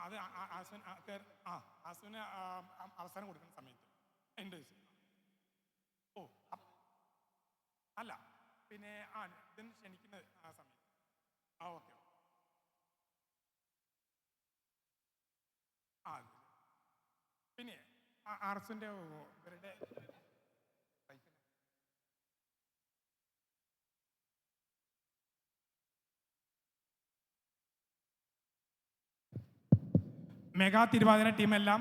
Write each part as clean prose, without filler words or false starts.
അത് ആസുവിന് അവസരം കൊടുക്കുന്ന സമയത്ത് ഇൻട്രൊഡ്യൂസ്. ഓ അല്ല, പിന്നെ ഇതിന് ക്ഷണിക്കുന്ന ആ സമയത്ത്. ഓക്കെ. അതെ. പിന്നെ ആർസിന്റെ ഇവരുടെ മെഗാ തിരുവാതിര ടീമെല്ലാം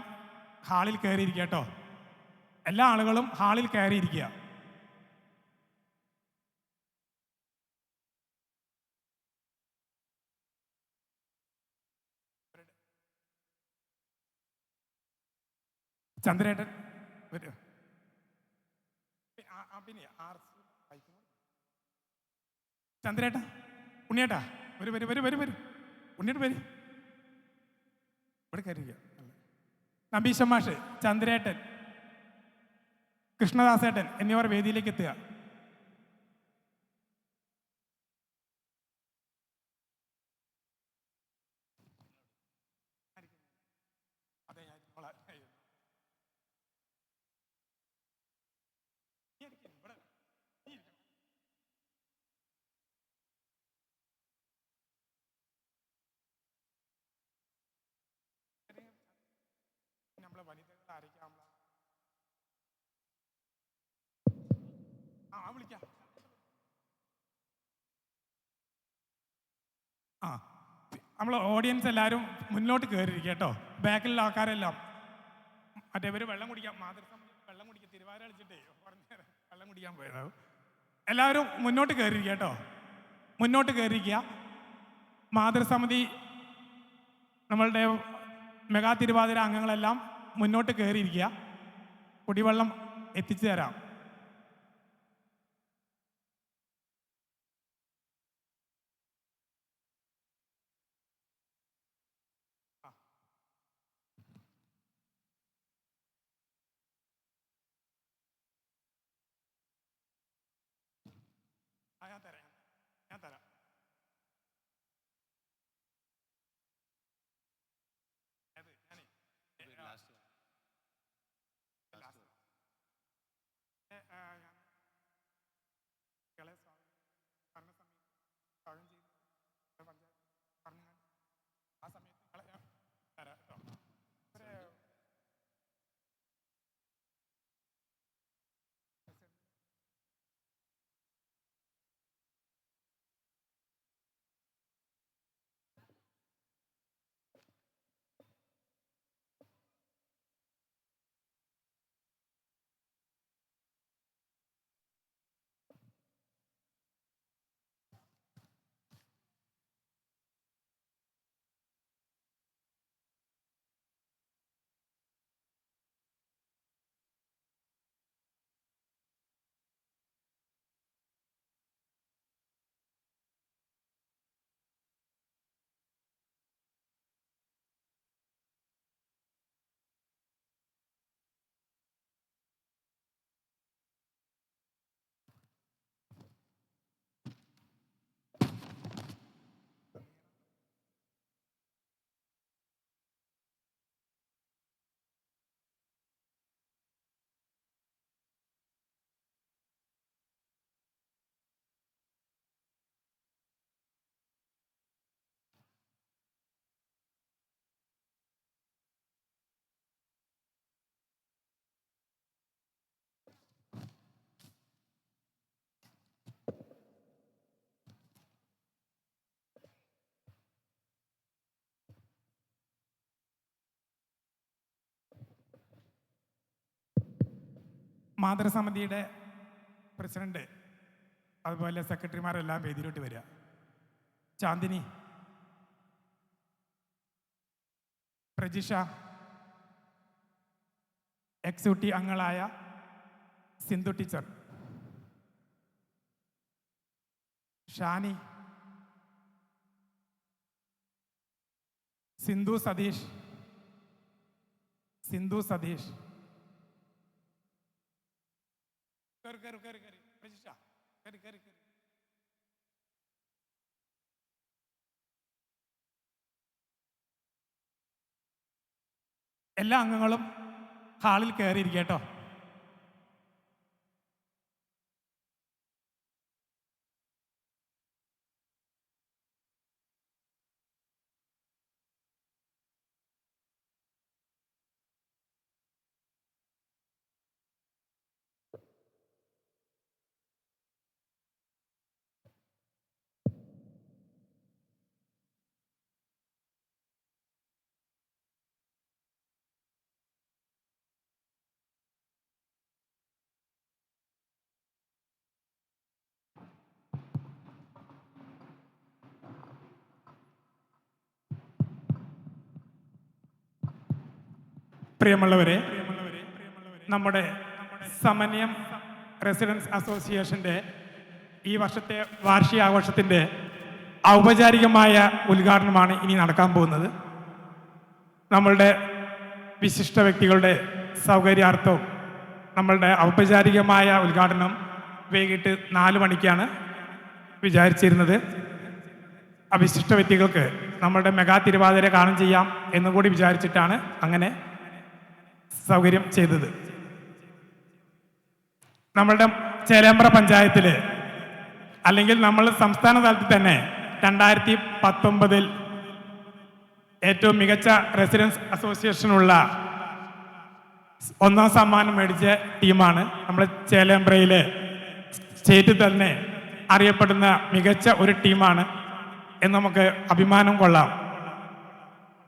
ഹാളിൽ കയറിയിരിക്കുക കേട്ടോ. എല്ലാ ആളുകളും ഹാളിൽ കയറിയിരിക്കുക. ചന്ദ്രേട്ടൻ വരും. പിന്നെ ചന്ദ്രേട്ടാ, ഉണ്ണിയേട്ടാ, വരും വരും വരും വരും വരും. ഉണ്ണിയേട്ട് വരും, ഇവിടെ കയറിയിരിക്കുക. നമ്പീശൻ മാഷ്, ചന്ദ്രേട്ടൻ, കൃഷ്ണദാസേട്ടൻ എന്നിവർ വേദിയിലേക്ക് എത്തുക. അതെ, ഞാൻ നമ്മളെ വനിതകൾ ആയിരിക്കാം. വിളിക്കാം. നമ്മൾ ഓഡിയൻസ് എല്ലാവരും മുന്നോട്ട് കയറിയിരിക്കുക കേട്ടോ. ബാക്കിലുള്ള ആൾക്കാരെല്ലാം മറ്റേ ഇവർ വെള്ളം കുടിക്കാം, മാതൃസമിതി വെള്ളം കുടിക്കാം, തിരുവാതിര കളിച്ചിട്ടേ വെള്ളം കുടിക്കാൻ പോയതാവും. എല്ലാവരും മുന്നോട്ട് കയറിയിരിക്കുക കേട്ടോ, മുന്നോട്ട് കയറിയിരിക്കുക. മാതൃസമിതി നമ്മളുടെ മെഗാ തിരുവാതിര അംഗങ്ങളെല്ലാം മുന്നോട്ട് കയറിയിരിക്കുക. കുടിവെള്ളം എത്തിച്ചു തരാം. ഞാൻ തരാം. ആ സമയത്ത് തരാം കേട്ടോ. മാതൃസമിതിയുടെ പ്രസിഡന്റ് അതുപോലെ സെക്രട്ടറിമാരെല്ലാം വേദിയിലോട്ട് വരിക. ചാന്ദിനി, പ്രജിഷ, എക്സിക്യൂട്ടീവ് അംഗങ്ങളായ സിന്ധു ടീച്ചർ, ഷാനി, സിന്ധു സതീഷ്, പ്രജിഷ, എല്ലാ അംഗങ്ങളും ഹാളിൽ കയറിയിരിക്കട്ടോ. പ്രിയമുള്ളവരെ, നമ്മുടെ സമന്വയം റെസിഡൻസ് അസോസിയേഷൻ്റെ ഈ വർഷത്തെ വാർഷികാഘോഷത്തിൻ്റെ ഔപചാരികമായ ഉദ്ഘാടനമാണ് ഇനി നടക്കാൻ പോകുന്നത്. നമ്മളുടെ വിശിഷ്ട വ്യക്തികളുടെ സൗകര്യാർത്ഥവും നമ്മളുടെ ഔപചാരികമായ ഉദ്ഘാടനം വൈകിട്ട് 4 മണിക്കാണ് വിചാരിച്ചിരുന്നത്. വിശിഷ്ട വ്യക്തികൾക്ക് നമ്മളുടെ മെഗാ തിരുവാതിര കാണും ചെയ്യാം എന്നുകൂടി വിചാരിച്ചിട്ടാണ് അങ്ങനെ സൗകര്യം ചെയ്തത്. നമ്മളുടെ ചേലേമ്പ്ര പഞ്ചായത്തിൽ അല്ലെങ്കിൽ നമ്മൾ സംസ്ഥാന തലത്തിൽ തന്നെ 2019 ഏറ്റവും മികച്ച റെസിഡൻസ് അസോസിയേഷനുള്ള 1ാം സമ്മാനം മേടിച്ച ടീമാണ് നമ്മൾ ചേലേമ്പ്രയിലെ സ്റ്റേറ്റിൽ തന്നെ അറിയപ്പെടുന്ന മികച്ച ഒരു ടീമാണ് എന്ന് നമുക്ക് അഭിമാനം കൊള്ളാം.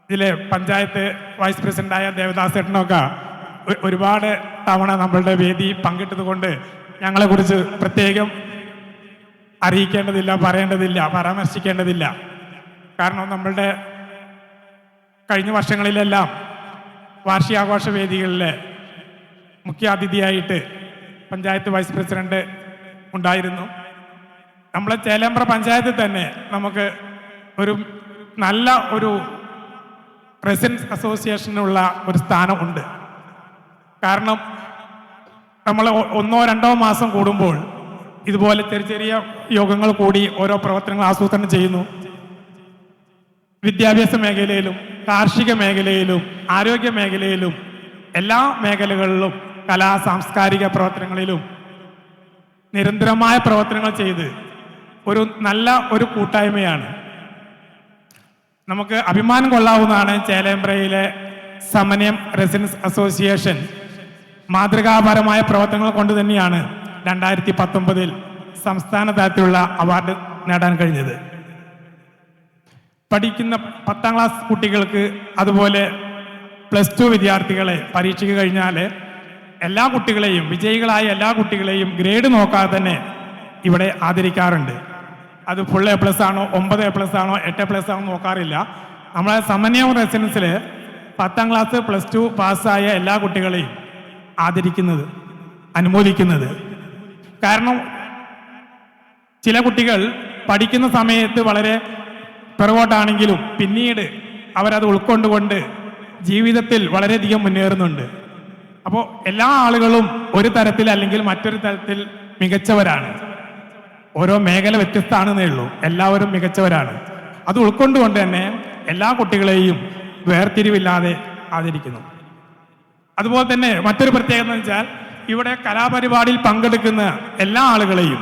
ഇതിലെ പഞ്ചായത്ത് വൈസ് പ്രസിഡന്റായ ദേവദാസ് ചേട്ടനൊക്കെ ഒരുപാട് തവണ നമ്മളുടെ വേദി പങ്കിട്ടത് കൊണ്ട് ഞങ്ങളെക്കുറിച്ച് പ്രത്യേകം അറിയിക്കേണ്ടതില്ല, പറയേണ്ടതില്ല, പരാമർശിക്കേണ്ടതില്ല. കാരണം നമ്മളുടെ കഴിഞ്ഞ വർഷങ്ങളിലെല്ലാം വാർഷികാഘോഷ വേദികളിലെ മുഖ്യാതിഥിയായിട്ട് പഞ്ചായത്ത് വൈസ് പ്രസിഡന്റ് ഉണ്ടായിരുന്നു. നമ്മളെ ചേലേമ്പ്ര പഞ്ചായത്തിൽ തന്നെ നമുക്ക് ഒരു നല്ല ഒരു റെസിഡൻസ് അസോസിയേഷനുള്ള ഒരു സ്ഥാനം ഉണ്ട്. കാരണം നമ്മൾ 1-2 മാസം കൂടുമ്പോൾ ഇതുപോലെ ചെറിയ ചെറിയ യോഗങ്ങൾ കൂടി ഓരോ പ്രവർത്തനങ്ങൾ ആസൂത്രണം ചെയ്യുന്നു. വിദ്യാഭ്യാസ മേഖലയിലും കാർഷിക മേഖലയിലും ആരോഗ്യ മേഖലയിലും എല്ലാ മേഖലകളിലും കലാ സാംസ്കാരിക പ്രവർത്തനങ്ങളിലും നിരന്തരമായ പ്രവർത്തനങ്ങൾ ചെയ്ത് ഒരു നല്ല ഒരു കൂട്ടായ്മയാണ്. നമുക്ക് അഭിമാനം കൊള്ളാവുന്നതാണ് ചേലേമ്പ്രയിലെ സമന്വയം റെസിഡൻസ് അസോസിയേഷൻ മാതൃകാപരമായ പ്രവർത്തനങ്ങൾ കൊണ്ട് തന്നെയാണ് 2019 സംസ്ഥാന തലത്തിലുള്ള അവാർഡ് നേടാൻ കഴിഞ്ഞത്. പഠിക്കുന്ന 10ാം ക്ലാസ് കുട്ടികൾക്ക് അതുപോലെ +2 വിദ്യാർത്ഥികളെ പരീക്ഷയ്ക്ക് കഴിഞ്ഞാൽ എല്ലാ കുട്ടികളെയും വിജയികളായ എല്ലാ കുട്ടികളെയും ഗ്രേഡ് നോക്കാതെ തന്നെ ഇവിടെ ആദരിക്കാറുണ്ട്. അത് ഫുൾ A+ ആണോ 9 A+ ആണോ 8 A+ ആണോ നോക്കാറില്ല. നമ്മളെ സമന്വയം റെസിഡൻസിൽ 10ാം ക്ലാസ് +2 പാസ്സായ എല്ലാ കുട്ടികളെയും ആദരിക്കുന്നത്, അനുമോദിക്കുന്നത്. കാരണം ചില കുട്ടികൾ പഠിക്കുന്ന സമയത്ത് വളരെ പിറകോട്ടാണെങ്കിലും പിന്നീട് അവരത് ഉൾക്കൊണ്ടുകൊണ്ട് ജീവിതത്തിൽ വളരെയധികം മുന്നേറുന്നുണ്ട്. അപ്പോൾ എല്ലാ ആളുകളും ഒരു തരത്തിൽ അല്ലെങ്കിൽ മറ്റൊരു തരത്തിൽ മികച്ചവരാണ്. ഓരോ മേഖല വ്യത്യസ്തമാണെന്നേ ഉള്ളൂ, എല്ലാവരും മികച്ചവരാണ്. അത് ഉൾക്കൊണ്ടുകൊണ്ട് തന്നെ എല്ലാ കുട്ടികളെയും വേർതിരിവില്ലാതെ ആദരിക്കുന്നു. അതുപോലെ തന്നെ മറ്റൊരു പ്രത്യേകത എന്ന് വെച്ചാൽ ഇവിടെ കലാപരിപാടിയിൽ പങ്കെടുക്കുന്ന എല്ലാ ആളുകളെയും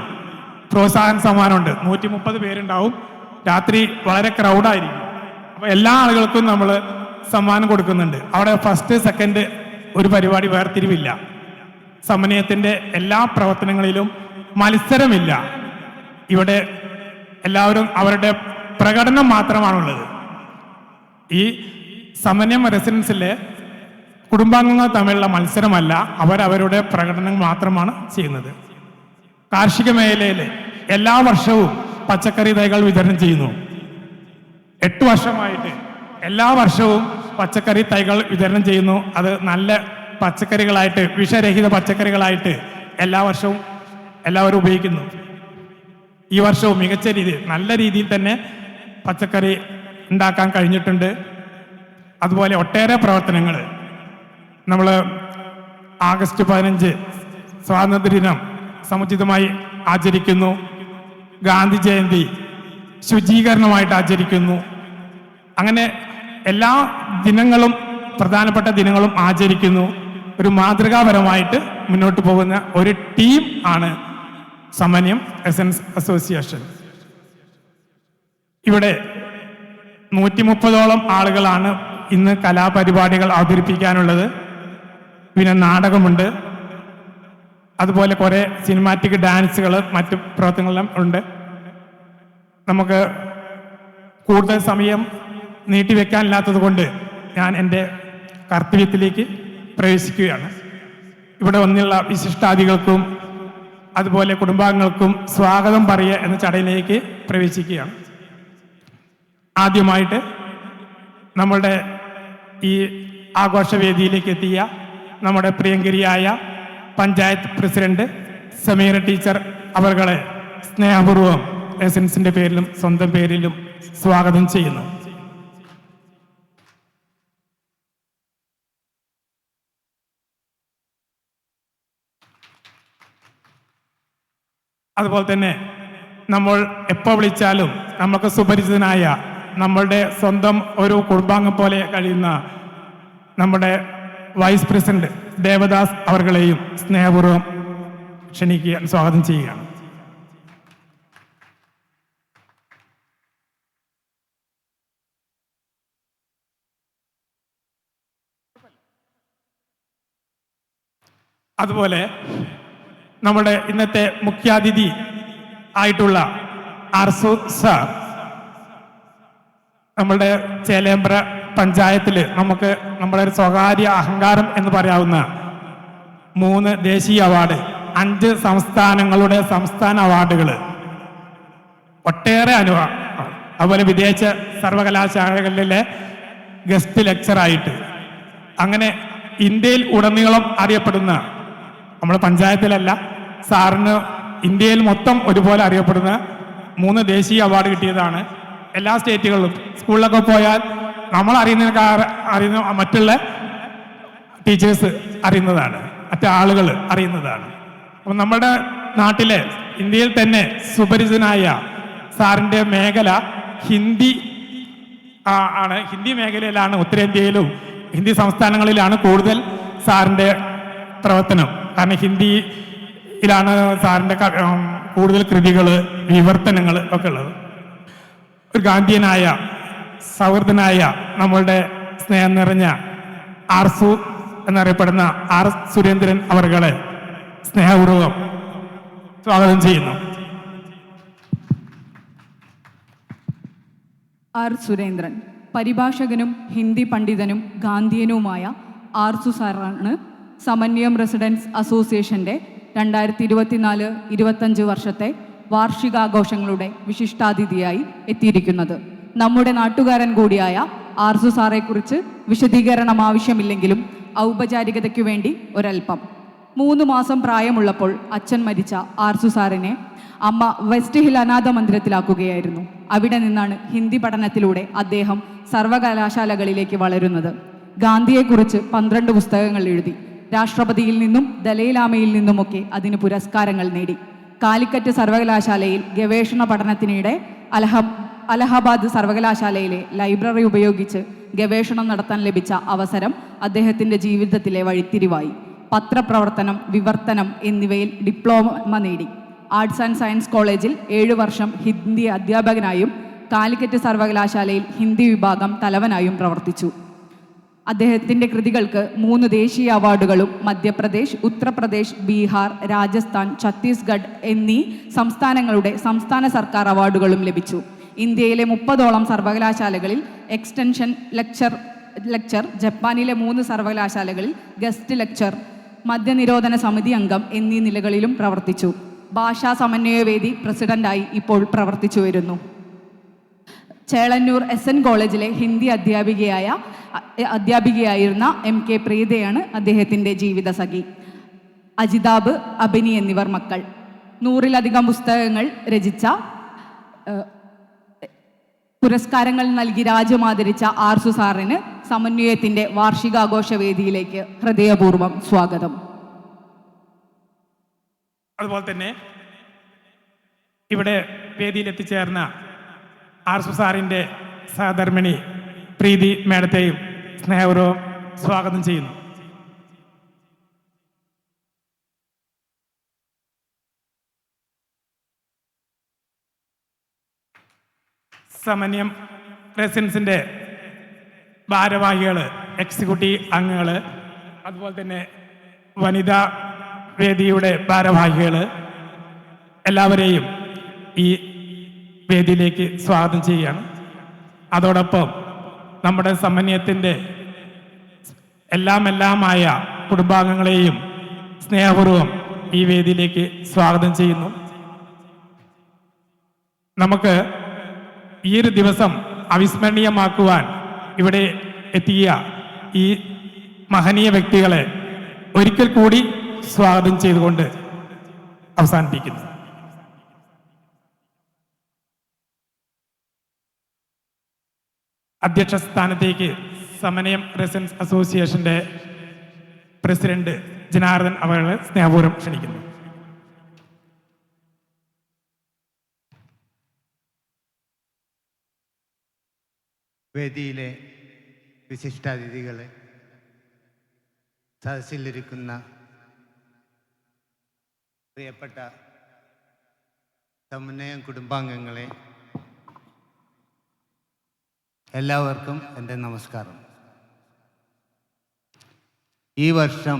പ്രോത്സാഹന സമ്മാനമുണ്ട്. 130 പേരുണ്ടാവും. രാത്രി വളരെ ക്രൗഡായിരിക്കും. അപ്പോൾ എല്ലാ ആളുകൾക്കും നമ്മൾ സമ്മാനം കൊടുക്കുന്നുണ്ട്. അവിടെ ഫസ്റ്റ് സെക്കൻഡ് ഒരു പരിപാടി വേർതിരിവില്ല. സമന്വയത്തിൻ്റെ എല്ലാ പ്രവർത്തനങ്ങളിലും മത്സരമില്ല. ഇവിടെ എല്ലാവരും അവരുടെ പ്രകടനം മാത്രമാണുള്ളത്. ഈ സമന്വയം റെസിഡൻസിലെ കുടുംബാംഗങ്ങൾ തമ്മിലുള്ള മത്സരമല്ല, അവരവരുടെ പ്രകടനം മാത്രമാണ് ചെയ്യുന്നത്. കാർഷിക മേഖലയിൽ എല്ലാ വർഷവും പച്ചക്കറി തൈകൾ വിതരണം ചെയ്യുന്നു. 8 വർഷമായിട്ട് എല്ലാ വർഷവും പച്ചക്കറി തൈകൾ വിതരണം ചെയ്യുന്നു. അത് നല്ല പച്ചക്കറികളായിട്ട്, വിഷരഹിത പച്ചക്കറികളായിട്ട് എല്ലാ വർഷവും എല്ലാവരും ഉപയോഗിക്കുന്നു. ഈ വർഷവും മികച്ച രീതിയിൽ നല്ല രീതിയിൽ തന്നെ പച്ചക്കറി ഉണ്ടാക്കാൻ കഴിഞ്ഞിട്ടുണ്ട്. അതുപോലെ ഒട്ടേറെ പ്രവർത്തനങ്ങൾ നമ്മൾ ആഗസ്റ്റ് 15 സ്വാതന്ത്ര്യദിനം സമുചിതമായി ആചരിക്കുന്നു. ഗാന്ധി ജയന്തി ശുചീകരണമായിട്ട് ആചരിക്കുന്നു. അങ്ങനെ എല്ലാ ദിനങ്ങളും പ്രധാനപ്പെട്ട ദിനങ്ങളും ആചരിക്കുന്നു. ഒരു മാതൃകാപരമായിട്ട് മുന്നോട്ട് പോകുന്ന ഒരു ടീം ആണ് സമന്വയം എസൻസ് അസോസിയേഷൻ. ഇവിടെ 130ഓളം ആളുകളാണ് ഇന്ന് കലാപരിപാടികൾ അവതരിപ്പിക്കാനുള്ളത്. പിന്നെ നാടകമുണ്ട്, അതുപോലെ കുറേ സിനിമാറ്റിക് ഡാൻസുകൾ, മറ്റു പ്രവർത്തനങ്ങളെല്ലാം ഉണ്ട്. നമുക്ക് കൂടുതൽ സമയം നീട്ടിവെക്കാനില്ലാത്തത് കൊണ്ട് ഞാൻ എൻ്റെ കർത്തവ്യത്തിലേക്ക് പ്രവേശിക്കുകയാണ്. ഇവിടെ വന്നുള്ള വിശിഷ്ടാതികൾക്കും അതുപോലെ കുടുംബാംഗങ്ങൾക്കും സ്വാഗതം പറയുക എന്ന ചടങ്ങിലേക്ക് പ്രവേശിക്കുകയാണ്. ആദ്യമായിട്ട് നമ്മളുടെ ഈ ആഘോഷവേദിയിലേക്ക് എത്തിയ നമ്മുടെ പ്രിയങ്കരിയായ പഞ്ചായത്ത് പ്രസിഡന്റ് സമീറ ടീച്ചർ അവർകളെ സ്നേഹപൂർവ്വം എസൻസിന്റെ പേരിലും സ്വന്തം പേരിലും സ്വാഗതം ചെയ്യുന്നു. അതുപോലെ തന്നെ നമ്മൾ എപ്പോൾ വിളിച്ചാലും നമുക്ക് സുപരിചിതനായ നമ്മളുടെ സ്വന്തം ഒരു കുടുംബാംഗം പോലെ കഴിയുന്ന നമ്മുടെ വൈസ് പ്രസിഡന്റ് ദേവദാസ് അവർകളെയും സ്നേഹപൂർവ്വം ക്ഷണിക്കുക, സ്വാഗതം ചെയ്യുകയാണ്. അതുപോലെ നമ്മുടെ ഇന്നത്തെ മുഖ്യാതിഥി ആയിട്ടുള്ള ആർസു സാർ, നമ്മളുടെ ചേലേമ്പ്ര പഞ്ചായത്തിൽ നമുക്ക് നമ്മുടെ ഒരു സ്വകാര്യ അഹങ്കാരം എന്ന് പറയാവുന്ന 3 ദേശീയ അവാർഡ്, 5 സംസ്ഥാനങ്ങളുടെ സംസ്ഥാന അവാർഡുകൾ, ഒട്ടേറെ അതുപോലെ വിദേശ സർവകലാശാലകളിലെ ഗസ്റ്റ് ലെക്ചറായിട്ട്, അങ്ങനെ ഇന്ത്യയിൽ ഉടനീളം അറിയപ്പെടുന്ന, നമ്മുടെ പഞ്ചായത്തിലല്ല സാറിന് ഇന്ത്യയിൽ മൊത്തം ഒരുപോലെ അറിയപ്പെടുന്ന 3 ദേശീയ അവാർഡ് കിട്ടിയതാണ്. എല്ലാ സ്റ്റേറ്റുകളിലും സ്കൂളിലൊക്കെ പോയാൽ നമ്മൾ അറിയുന്ന മറ്റുള്ള ടീച്ചേഴ്സ് അറിയുന്നതാണ്, മറ്റു ആളുകൾ അറിയുന്നതാണ്. അപ്പം നമ്മുടെ നാട്ടിലെ ഇന്ത്യയിൽ തന്നെ സുപരിചിതനായ സാറിൻ്റെ മേഖല ഹിന്ദി ആണ്. ഹിന്ദി മേഖലയിലാണ്, ഉത്തരേന്ത്യയിലും ഹിന്ദി സംസ്ഥാനങ്ങളിലാണ് കൂടുതൽ സാറിൻ്റെ പ്രവർത്തനം. കാരണം ഹിന്ദിയിലാണ് സാറിൻ്റെ കൂടുതൽ കൃതികൾ, വിവർത്തനങ്ങൾ ഒക്കെ ഉള്ളത്. ഒരു ഗാന്ധിയനായ സൗഹൃദനായ നമ്മളുടെ സ്നേഹം നിറഞ്ഞ ആർസു എന്നറിയപ്പെടുന്ന ആർ സുരേന്ദ്രൻ അവർകളെ സ്നേഹപൂർവ്വം സ്വാഗതം ചെയ്യുന്നു. ആർ സുരേന്ദ്രൻ പരിഭാഷകനും ഹിന്ദി പണ്ഡിതനും ഗാന്ധിയനുമായ ആർസു സാറാണ് സമന്വയം റെസിഡൻസ് അസോസിയേഷൻ്റെ 2024-25 വർഷത്തെ വാർഷികാഘോഷങ്ങളുടെ വിശിഷ്ടാതിഥിയായി എത്തിയിരിക്കുന്നത്. നമ്മുടെ നാട്ടുകാരൻ കൂടിയായ ആർസു സാറെക്കുറിച്ച് വിശദീകരണം ആവശ്യമില്ലെങ്കിലും ഔപചാരികതയ്ക്കു വേണ്ടി ഒരൽപ്പം. 3 മാസം പ്രായമുള്ളപ്പോൾ അച്ഛൻ മരിച്ച ആർസു സാറിനെ അമ്മ വെസ്റ്റ് ഹിൽ അനാഥ മന്ദിരത്തിലാക്കുകയായിരുന്നു. അവിടെ നിന്നാണ് ഹിന്ദി പഠനത്തിലൂടെ അദ്ദേഹം സർവകലാശാലകളിലേക്ക് വളരുന്നത്. ഗാന്ധിയെക്കുറിച്ച് 12 പുസ്തകങ്ങൾ എഴുതി. രാഷ്ട്രപതിയിൽ നിന്നും ദലൈലാമയിൽ നിന്നുമൊക്കെ അതിന് പുരസ്കാരങ്ങൾ നേടി. കാലിക്കറ്റ് സർവകലാശാലയിൽ ഗവേഷണ പഠനത്തിനിടെ അലഹബാദ് സർവകലാശാലയിലെ ലൈബ്രറി ഉപയോഗിച്ച് ഗവേഷണം നടത്താൻ ലഭിച്ച അവസരം അദ്ദേഹത്തിൻ്റെ ജീവിതത്തിലെ വഴിത്തിരിവായി. പത്രപ്രവർത്തനം, വിവർത്തനം എന്നിവയിൽ ഡിപ്ലോമ നേടി. ആർട്സ് ആൻഡ് സയൻസ് കോളേജിൽ 7 വർഷം ഹിന്ദി അധ്യാപകനായും കാലിക്കറ്റ് സർവകലാശാലയിൽ ഹിന്ദി വിഭാഗം തലവനായും പ്രവർത്തിച്ചു. അദ്ദേഹത്തിൻ്റെ കൃതികൾക്ക് 3 ദേശീയ അവാർഡുകളും മധ്യപ്രദേശ്, ഉത്തർപ്രദേശ്, ബീഹാർ, രാജസ്ഥാൻ, ഛത്തീസ്ഗഡ് എന്നീ സംസ്ഥാനങ്ങളുടെ സംസ്ഥാന സർക്കാർ അവാർഡുകളും ലഭിച്ചു. ഇന്ത്യയിലെ 30ഓളം സർവകലാശാലകളിൽ എക്സ്റ്റൻഷൻ ലെക്ചർ, ജപ്പാനിലെ 3 സർവകലാശാലകളിൽ ഗസ്റ്റ് ലെക്ചർ, മദ്യനിരോധന സമിതി അംഗം എന്നീ നിലകളിലും പ്രവർത്തിച്ചു. ഭാഷാ സമന്വയവേദി പ്രസിഡന്റായി ഇപ്പോൾ പ്രവർത്തിച്ചു വരുന്നു. ചേളന്നൂർ SN കോളേജിലെ ഹിന്ദി അധ്യാപികയായിരുന്ന MK പ്രീതയാണ് അദ്ദേഹത്തിൻ്റെ ജീവിതസഖി. അജിതാബ്, അഭിനി എന്നിവർ മക്കൾ. 100-ലധികം പുസ്തകങ്ങൾ രചിച്ച, പുരസ്കാരങ്ങൾ നൽകി രാജ്യം ആദരിച്ച ആർസു സാറിന് സമന്വയത്തിൻ്റെ വാർഷികാഘോഷ വേദിയിലേക്ക് ഹൃദയപൂർവ്വം സ്വാഗതം. അതുപോലെ തന്നെ ഇവിടെ വേദിയിൽ എത്തിച്ചേർന്ന ആർസു സാറിൻ്റെ സഹധർമ്മിണി പ്രീതി മേഡത്തെയും സ്നേഹപൂർവ്വം സ്വാഗതം ചെയ്യുന്നു. സമന്വയം റെസിഡൻസിൻ്റെ ഭാരവാഹികൾ, എക്സിക്യൂട്ടീവ് അംഗങ്ങൾ, അതുപോലെ തന്നെ വനിതാ വേദിയുടെ ഭാരവാഹികൾ, എല്ലാവരെയും ഈ വേദിയിലേക്ക് സ്വാഗതം ചെയ്യുകയാണ്. അതോടൊപ്പം നമ്മുടെ സമന്വയത്തിൻ്റെ എല്ലാമായ കുടുംബാംഗങ്ങളെയും സ്നേഹപൂർവ്വം ഈ വേദിയിലേക്ക് സ്വാഗതം ചെയ്യുന്നു. നമുക്ക് ഈ ഒരു ദിവസം അവിസ്മരണീയമാക്കുവാൻ ഇവിടെ എത്തിയ ഈ മഹനീയ വ്യക്തികളെ ഒരിക്കൽ കൂടി സ്വാഗതം ചെയ്തുകൊണ്ട് അവസാനിപ്പിക്കുന്നു. അധ്യക്ഷ സ്ഥാനത്തേക്ക് സമന്വയം റെസിഡൻസ് അസോസിയേഷന്റെ പ്രസിഡന്റ് ജനാർദ്ദൻ അവരെ സ്നേഹപൂർവ്വം ക്ഷണിക്കുന്നു. വേദിയിലെ വിശിഷ്ടാതിഥികളെ, സദസ്സിലിരിക്കുന്ന പ്രിയപ്പെട്ട സമന്വയം കുടുംബാംഗങ്ങളെ, എല്ലാവർക്കും എൻ്റെ നമസ്കാരം. ഈ വർഷം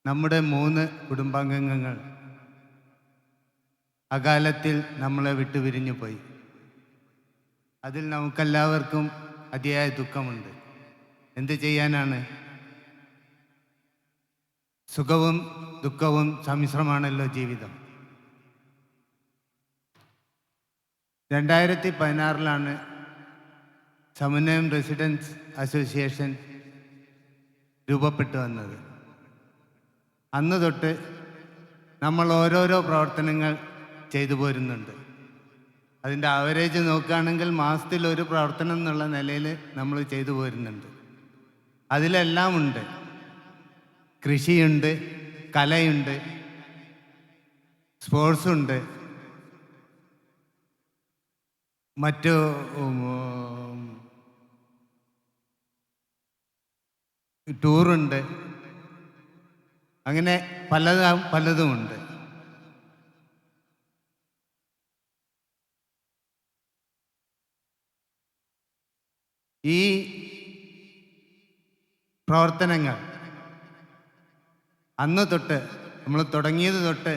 നമ്മുടെ 3 കുടുംബാംഗങ്ങൾ അകാലത്തിൽ നമ്മളെ വിട്ടുപിരിഞ്ഞു പോയി. അതിൽ നമുക്കെല്ലാവർക്കും അതിയായ ദുഃഖമുണ്ട്. എന്ത് ചെയ്യാനാണ്? സുഖവും ദുഃഖവും സമ്മിശ്രമാണല്ലോ ജീവിതം. 2016 സമന്വയം റെസിഡൻസ് അസോസിയേഷൻ രൂപപ്പെട്ടു വന്നത്. അന്ന് തൊട്ട് നമ്മൾ ഓരോരോ പ്രവർത്തനങ്ങൾ ചെയ്തു പോരുന്നുണ്ട്. അതിൻ്റെ ആവറേജ് നോക്കുകയാണെങ്കിൽ മാസത്തിൽ ഒരു പ്രവർത്തനം എന്നുള്ള നിലയിൽ നമ്മൾ ചെയ്തു പോരുന്നുണ്ട്. അതിലെല്ലാം ഉണ്ട്. കൃഷിയുണ്ട്, കലയുണ്ട്, സ്പോർട്സുണ്ട്, മറ്റു ടൂറുണ്ട്, അങ്ങനെ പലതുമുണ്ട്. ഈ പ്രവർത്തനങ്ങൾ അന്ന് തൊട്ട് നമ്മൾ തുടങ്ങിയത് തൊട്ട്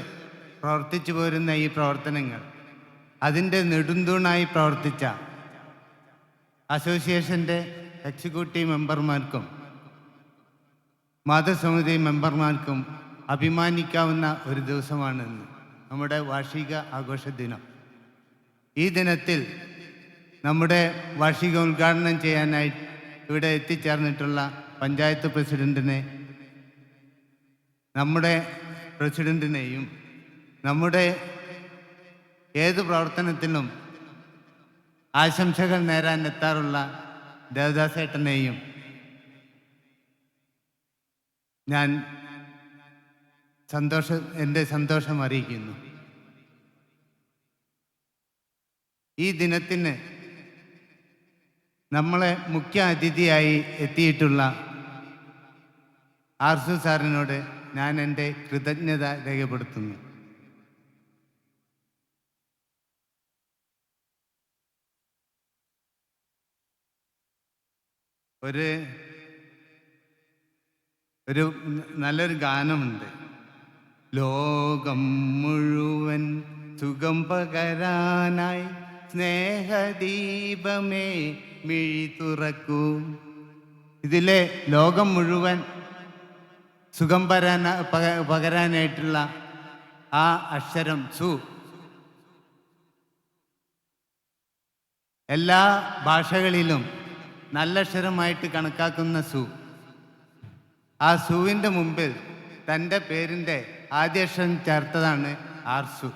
പ്രവർത്തിച്ചു പോരുന്ന ഈ പ്രവർത്തനങ്ങൾ, അതിൻ്റെ നെടുന്തൂണായി പ്രവർത്തിച്ച അസോസിയേഷൻ്റെ എക്സിക്യൂട്ടീവ് മെമ്പർമാർക്കും മാതൃസമിതി മെമ്പർമാർക്കും അഭിമാനിക്കാവുന്ന ഒരു ദിവസമാണിന്ന്, നമ്മുടെ വാർഷിക ആഘോഷ ദിനം. ഈ ദിനത്തിൽ നമ്മുടെ വാർഷിക ഉദ്ഘാടനം ചെയ്യാനായി ഇവിടെ എത്തിച്ചേർന്നിട്ടുള്ള പഞ്ചായത്ത് പ്രസിഡന്റിനെ, നമ്മുടെ പ്രസിഡന്റിനെയും, നമ്മുടെ ഏത് പ്രവർത്തനത്തിലും ആശംസകൾ നേരാൻ എത്താറുള്ള ദേവദാസേട്ടനെയും ഞാൻ എൻ്റെ സന്തോഷം അറിയിക്കുന്നു. ഈ ദിനത്തിന് നമ്മളെ മുഖ്യ അതിഥിയായി എത്തിയിട്ടുള്ള ആർസു സാറിനോട് ഞാൻ എൻ്റെ കൃതജ്ഞത രേഖപ്പെടുത്തുന്നു. ഒരു നല്ലൊരു ഗാനമുണ്ട്. ലോകം മുഴുവൻ സുഖം പകരാനായി സ്നേഹദീപമേ മിഴി തുറക്കൂ. ഇതിലെ ലോകം മുഴുവൻ സുഖം പകരാനായിട്ടുള്ള ആ അക്ഷരം സു എല്ലാ ഭാഷകളിലും നല്ലക്ഷരമായിട്ട് കണക്കാക്കുന്ന സു. ആ സുവിൻ്റെ മുമ്പിൽ തൻ്റെ പേരിൻ്റെ ആദ്യാക്ഷരം ചേർത്തതാണ് ആർസു.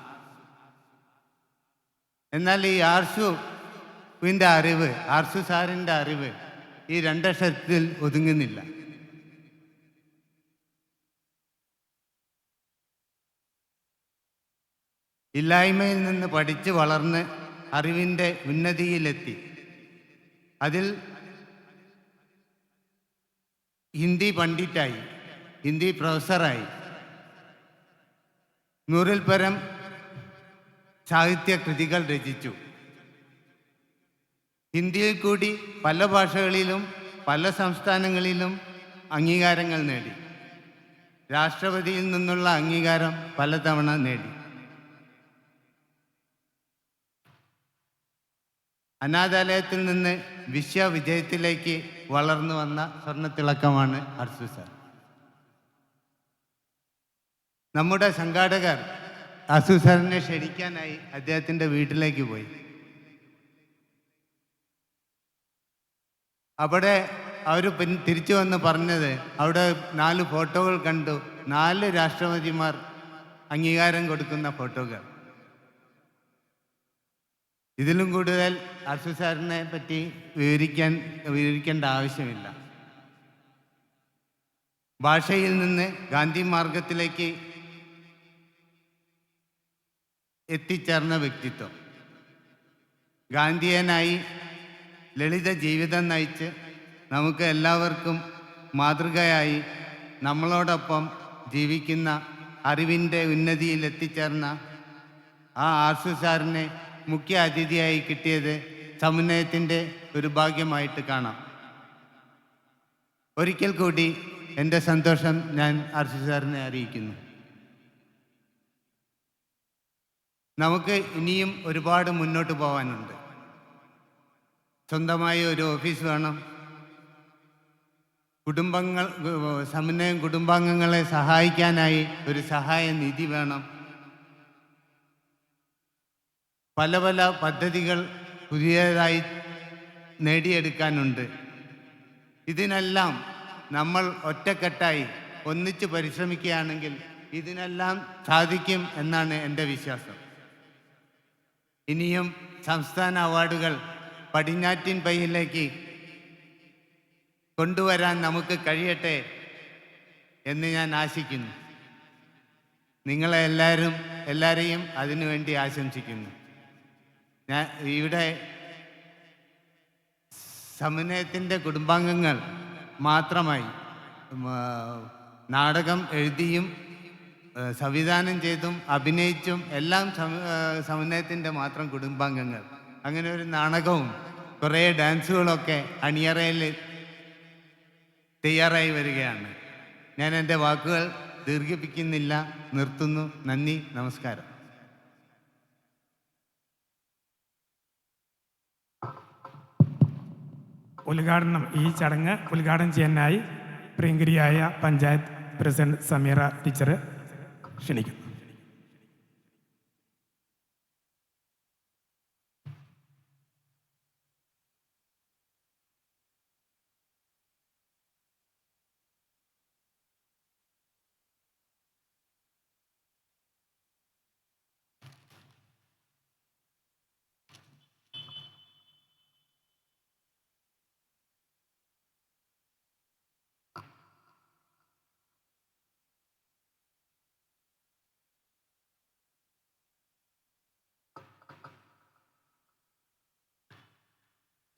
എന്നാൽ ഈ ആർസുവിൻ്റെ അറിവ്, ആർസു സാറിൻ്റെ അറിവ് ഈ 2 അക്ഷരത്തിൽ ഒതുങ്ങുന്നില്ല. ഇല്ലായ്മയിൽ നിന്ന് പഠിച്ച് വളർന്ന് അറിവിൻ്റെ ഉന്നതിയിലെത്തി. അതിൽ ഹിന്ദി പണ്ഡിറ്റായി, ഹിന്ദി പ്രൊഫസറായി, 100-ൽ പരം സാഹിത്യ കൃതികൾ രചിച്ചു. ഹിന്ദിയിൽ കൂടി പല ഭാഷകളിലും പല സംസ്ഥാനങ്ങളിലും അംഗീകാരങ്ങൾ നേടി. രാഷ്ട്രപതിയിൽ നിന്നുള്ള അംഗീകാരം പലതവണ നേടി. അനാഥാലയത്തിൽ നിന്ന് വിശ്വവിജയത്തിലേക്ക് വളർന്നു വന്ന സ്വർണ്ണത്തിളക്കമാണ് അർസു സാർ. നമ്മുടെ സംഘാടകർ അർസു സാറിനെ ക്ഷണിക്കാനായി അദ്ദേഹത്തിൻ്റെ വീട്ടിലേക്ക് പോയി. അവിടെ അവർ തിരിച്ചു വന്ന് പറഞ്ഞത് അവിടെ 4 ഫോട്ടോകൾ കണ്ടു, 4 രാഷ്ട്രപതിമാർ അംഗീകാരം കൊടുക്കുന്ന ഫോട്ടോകൾ. ഇതിലും കൂടുതൽ അർസു സാറിനെ പറ്റി വിവരിക്കേണ്ട ആവശ്യമില്ല. ഭാഷയിൽ നിന്ന് ഗാന്ധി മാർഗത്തിലേക്ക് എത്തിച്ചേർന്ന വ്യക്തിത്വം. ഗാന്ധിയനായി ലളിത ജീവിതം നയിച്ച് നമുക്ക് എല്ലാവർക്കും മാതൃകയായി നമ്മളോടൊപ്പം ജീവിക്കുന്ന അറിവിൻ്റെ ഉന്നതിയിൽ എത്തിച്ചേർന്ന ആ അർസു സാറിനെ മുഖ്യ അതിഥിയായി കിട്ടിയത് സമുന്നയത്തിൻ്റെ ഒരു ഭാഗ്യമായിട്ട് കാണാം. ഒരിക്കൽ കൂടി എൻ്റെ സന്തോഷം ഞാൻ അർസു സാറിനെ അറിയിക്കുന്നു. നമുക്ക് ഇനിയും ഒരുപാട് മുന്നോട്ട് പോകാനുണ്ട്. സ്വന്തമായി ഒരു ഓഫീസ് വേണം. സമന്വയം കുടുംബാംഗങ്ങളെ സഹായിക്കാനായി ഒരു സഹായ നിധി വേണം. പല പല പദ്ധതികൾ പുതിയതായി നേടിയെടുക്കാനുണ്ട്. ഇതിനെല്ലാം നമ്മൾ ഒറ്റക്കെട്ടായി ഒന്നിച്ച് പരിശ്രമിക്കുകയാണെങ്കിൽ ഇതിനെല്ലാം സാധിക്കും എന്നാണ് എൻ്റെ വിശ്വാസം. ഇനിയും സംസ്ഥാന അവാർഡുകൾ പടിഞ്ഞാറ്റിൻ പയ്യിലേക്ക് കൊണ്ടുവരാൻ നമുക്ക് കഴിയട്ടെ എന്ന് ഞാൻ ആശിക്കുന്നു. നിങ്ങളെ എല്ലാവരെയും അതിനുവേണ്ടി ആശംസിക്കുന്നു. ഞാൻ ഇവിടെ സമന്വയത്തിൻ്റെ കുടുംബാംഗങ്ങൾ മാത്രമായി നാടകം എഴുതിയും സംവിധാനം ചെയ്തും അഭിനയിച്ചും എല്ലാം സമന്വയത്തിൻ്റെ മാത്രം കുടുംബാംഗങ്ങൾ. അങ്ങനെ ഒരു നാടകവും കുറേ ഡാൻസുകളൊക്കെ അണിയറയിൽ തയ്യാറായി വരികയാണ്. ഞാൻ എൻ്റെ വാക്കുകൾ ദീർഘിപ്പിക്കുന്നില്ല, നിർത്തുന്നു. നന്ദി, നമസ്കാരം. ഈ ചടങ്ങ് ഉദ്ഘാടനം ചെയ്യാനായി പ്രിയങ്കരിയായ പഞ്ചായത്ത് പ്രസിഡന്റ് സമീറ ടീച്ചർ ക്ഷണിക്കുന്നു.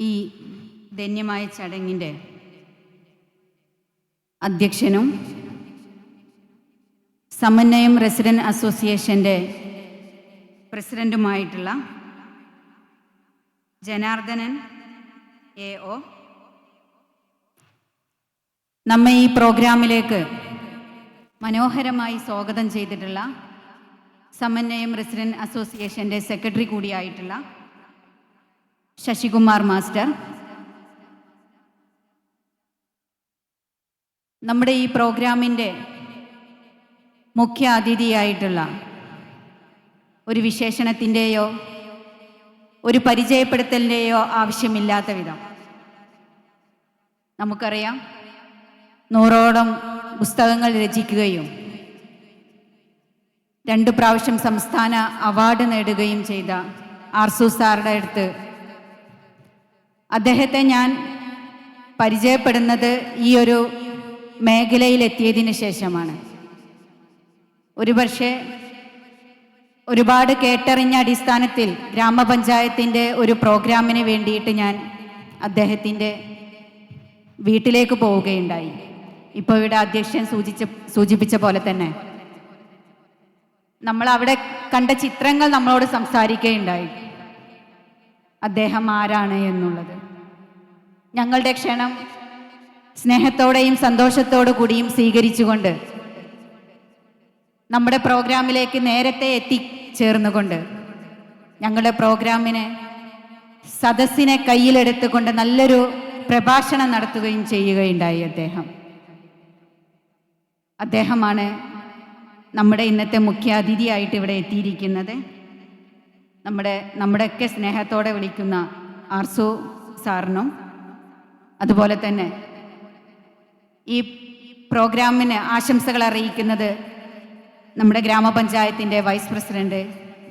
ഈ ധന്യമായ ചടങ്ങിൻ്റെ അധ്യക്ഷനും സമന്വയം റെസിഡൻറ്റ് അസോസിയേഷൻ്റെ പ്രസിഡൻറ്റുമായിട്ടുള്ള ജനാർദ്ദനൻ AO നമ്മെ ഈ പ്രോഗ്രാമിലേക്ക് മനോഹരമായി സ്വാഗതം ചെയ്തിട്ടുള്ള സമന്വയം റെസിഡൻറ്റ് അസോസിയേഷൻ്റെ സെക്രട്ടറി കൂടിയായിട്ടുള്ള ശശികുമാർ മാസ്റ്റർ, നമ്മുടെ ഈ പ്രോഗ്രാമിൻ്റെ മുഖ്യ അതിഥിയായിട്ടുള്ള ഒരു വിശേഷണത്തിൻ്റെയോ ഒരു പരിചയപ്പെടുത്തലിൻ്റെയോ ആവശ്യമില്ലാത്ത വിധം നമുക്കറിയാം, 100ഓളം പുസ്തകങ്ങൾ രചിക്കുകയും 2 പ്രാവശ്യം സംസ്ഥാന അവാർഡ് നേടുകയും ചെയ്ത അർസു സാറുടെ അടുത്ത് അദ്ദേഹത്തെ ഞാൻ പരിചയപ്പെടുന്നത് ഈ ഒരു മേഖലയിലെത്തിയതിന് ശേഷമാണ്. ഒരുപക്ഷെ ഒരുപാട് കേട്ടറിഞ്ഞ അടിസ്ഥാനത്തിൽ ഗ്രാമപഞ്ചായത്തിൻ്റെ ഒരു പ്രോഗ്രാമിന് വേണ്ടിയിട്ട് ഞാൻ അദ്ദേഹത്തിൻ്റെ വീട്ടിലേക്ക് പോവുകയുണ്ടായി. ഇപ്പോൾ ഇവിടെ അധ്യക്ഷൻ സൂചിപ്പിച്ച പോലെ തന്നെ നമ്മൾ അവിടെ കണ്ട ചിത്രങ്ങൾ നമ്മളോട് സംസാരിക്കുകയുണ്ടായി. അദ്ദേഹം ആരാണ് എന്നുള്ളത്. ഞങ്ങളുടെ ക്ഷണം സ്നേഹത്തോടെയും സന്തോഷത്തോടു കൂടിയും സ്വീകരിച്ചുകൊണ്ട് നമ്മുടെ പ്രോഗ്രാമിലേക്ക് നേരത്തെ എത്തിച്ചേർന്നുകൊണ്ട് ഞങ്ങളുടെ പ്രോഗ്രാമിന് സദസ്സിനെ കയ്യിലെടുത്തുകൊണ്ട് നല്ലൊരു പ്രഭാഷണം നടത്തുകയും ചെയ്യുകയുണ്ടായി. അദ്ദേഹമാണ് നമ്മുടെ ഇന്നത്തെ മുഖ്യ അതിഥിയായിട്ട് ഇവിടെ എത്തിയിരിക്കുന്നത്. നമ്മുടെയൊക്കെ സ്നേഹത്തോടെ വിളിക്കുന്ന ആർസു സാറിനും അതുപോലെ തന്നെ ഈ പ്രോഗ്രാമിന് ആശംസകൾ അറിയിക്കുന്നത് നമ്മുടെ ഗ്രാമപഞ്ചായത്തിൻ്റെ വൈസ് പ്രസിഡന്റ്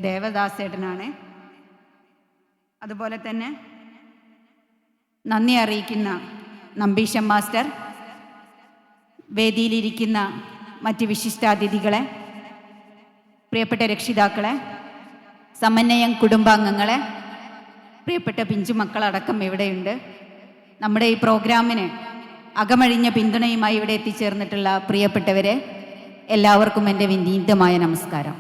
ദേവദാസേട്ടനാണ്. അതുപോലെ തന്നെ നന്ദി അറിയിക്കുന്ന നമ്പീശൻ മാസ്റ്റർ, വേദിയിലിരിക്കുന്ന മറ്റ് വിശിഷ്ടാതിഥികളെ, പ്രിയപ്പെട്ട രക്ഷിതാക്കളെ, സമന്വയം കുടുംബാംഗങ്ങളെ, പ്രിയപ്പെട്ട പിഞ്ചുമക്കളടക്കം ഇവിടെയുണ്ട്. നമ്മുടെ ഈ പ്രോഗ്രാമിന് അകമഴിഞ്ഞ പിന്തുണയുമായി ഇവിടെ എത്തിച്ചേർന്നിട്ടുള്ള പ്രിയപ്പെട്ടവരെ എല്ലാവർക്കും എൻ്റെ വിനീതമായ നമസ്കാരം.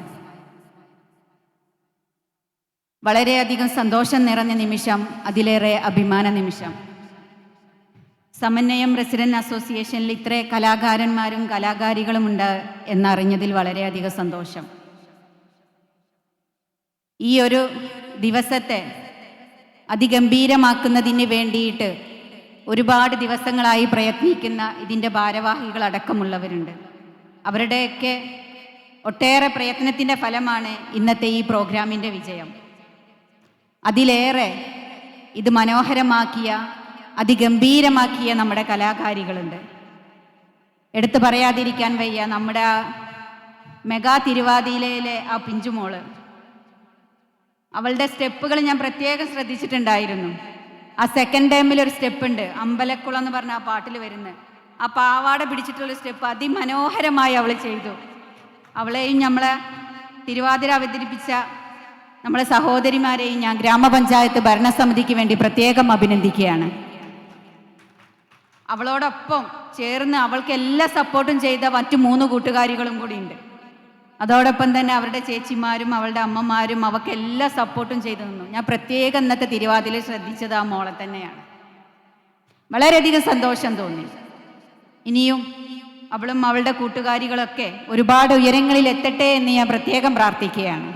വളരെയധികം സന്തോഷം നിറഞ്ഞ നിമിഷം, അതിലേറെ അഭിമാന നിമിഷം. സമന്വയം റെസിഡന്റ് അസോസിയേഷനിൽ ഇത്ര കലാകാരന്മാരും കലാകാരികളും ഉണ്ട് എന്നറിഞ്ഞതിൽ വളരെയധികം സന്തോഷം. ഈ ഒരു ദിവസത്തെ അതിഗംഭീരമാക്കുന്നതിന് വേണ്ടിയിട്ട് ഒരുപാട് ദിവസങ്ങളായി പ്രയത്നിക്കുന്ന ഇതിൻ്റെ ഭാരവാഹികൾ അടക്കമുള്ളവരുണ്ട്. അവരുടെയൊക്കെ ഒട്ടേറെ പ്രയത്നത്തിൻ്റെ ഫലമാണ് ഇന്നത്തെ ഈ പ്രോഗ്രാമിൻ്റെ വിജയം. അതിലേറെ ഇത് മനോഹരമാക്കിയ അതിഗംഭീരമാക്കിയ നമ്മുടെ കലാകാരികളുണ്ട്. എടുത്തു പറയാതിരിക്കാൻ വയ്യ. നമ്മുടെ ആ മെഗാ തിരുവാതിരയിലെ ആ പിഞ്ചുമോള്, അവളുടെ സ്റ്റെപ്പുകൾ ഞാൻ പ്രത്യേകം ശ്രദ്ധിച്ചിട്ടുണ്ടായിരുന്നു. ആ സെക്കൻഡ് ടൈമിൽ ഒരു സ്റ്റെപ്പ് ഉണ്ട്, അമ്പലക്കുളം എന്ന് പറഞ്ഞ ആ പാട്ടിൽ വരുന്നത്. ആ പാവാട പിടിച്ചിട്ടുള്ള സ്റ്റെപ്പ് അതിമനോഹരമായി അവൾ ചെയ്തു. അവളെയും നമ്മളെ തിരുവാതിര അവതരിപ്പിച്ച നമ്മളെ സഹോദരിമാരെയും ഞാൻ ഗ്രാമപഞ്ചായത്ത് ഭരണസമിതിക്ക് വേണ്ടി പ്രത്യേകം അഭിനന്ദിക്കുകയാണ്. അവളോടൊപ്പം ചേർന്ന് അവൾക്ക് എല്ലാ സപ്പോർട്ടും ചെയ്ത മറ്റു 3 കൂട്ടുകാരികളും കൂടി ഉണ്ട്. അതോടൊപ്പം തന്നെ അവരുടെ ചേച്ചിമാരും അവളുടെ അമ്മമാരും അവൾക്ക് എല്ലാ സപ്പോർട്ടും ചെയ്തു നിന്നു. ഞാൻ പ്രത്യേകം ഇന്നത്തെ തിരുവാതിരയിൽ ശ്രദ്ധിച്ചത് ആ മോളെ തന്നെയാണ്. വളരെയധികം സന്തോഷം തോന്നി. ഇനിയും അവളും അവളുടെ കൂട്ടുകാരികളൊക്കെ ഒരുപാട് ഉയരങ്ങളിൽ എത്തട്ടെ എന്ന് ഞാൻ പ്രത്യേകം പ്രാർത്ഥിക്കുകയാണ്.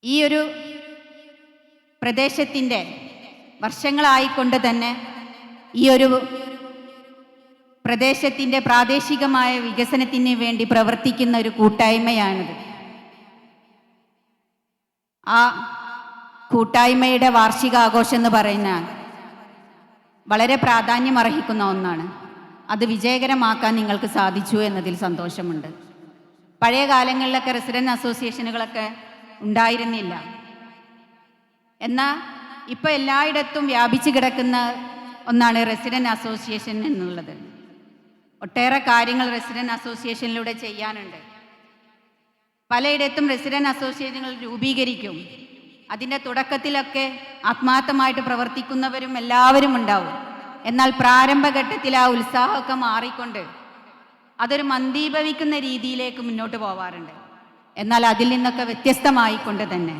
ഈ ഒരു പ്രദേശത്തിൻ്റെ വർഷങ്ങളായിക്കൊണ്ട് തന്നെ ഈ ഒരു പ്രദേശത്തിൻ്റെ പ്രാദേശികമായ വികസനത്തിന് വേണ്ടി പ്രവർത്തിക്കുന്ന ഒരു കൂട്ടായ്മയാണിത്. ആ കൂട്ടായ്മയുടെ വാർഷികാഘോഷം എന്ന് പറയുന്ന വളരെ പ്രാധാന്യം അർഹിക്കുന്ന ഒന്നാണ്. അത് വിജയകരമാക്കാൻ നിങ്ങൾക്ക് സാധിച്ചു എന്നതിൽ സന്തോഷമുണ്ട്. പഴയ കാലങ്ങളിലൊക്കെ റെസിഡന്റ് അസോസിയേഷനുകളൊക്കെ ഉണ്ടായിരുന്നില്ല. എന്നാൽ ഇപ്പോൾ എല്ലായിടത്തും വ്യാപിച്ചു കിടക്കുന്ന ഒന്നാണ് റെസിഡന്റ് അസോസിയേഷൻ എന്നുള്ളത്. ഒട്ടേറെ കാര്യങ്ങൾ റെസിഡന്റ് അസോസിയേഷനിലൂടെ ചെയ്യാനുണ്ട്. പലയിടത്തും റെസിഡന്റ് അസോസിയേഷനുകൾ രൂപീകരിക്കും. അതിൻ്റെ തുടക്കത്തിലൊക്കെ ആത്മാർത്ഥമായിട്ട് പ്രവർത്തിക്കുന്നവരും എല്ലാവരും ഉണ്ടാവും. എന്നാൽ പ്രാരംഭഘട്ടത്തിൽ ആ ഉത്സാഹമൊക്കെ മാറിക്കൊണ്ട് അതൊരു മന്ദീഭവിക്കുന്ന രീതിയിലേക്ക് മുന്നോട്ട് പോവാറുണ്ട്. എന്നാൽ അതിൽ നിന്നൊക്കെ വ്യത്യസ്തമായിക്കൊണ്ട് തന്നെ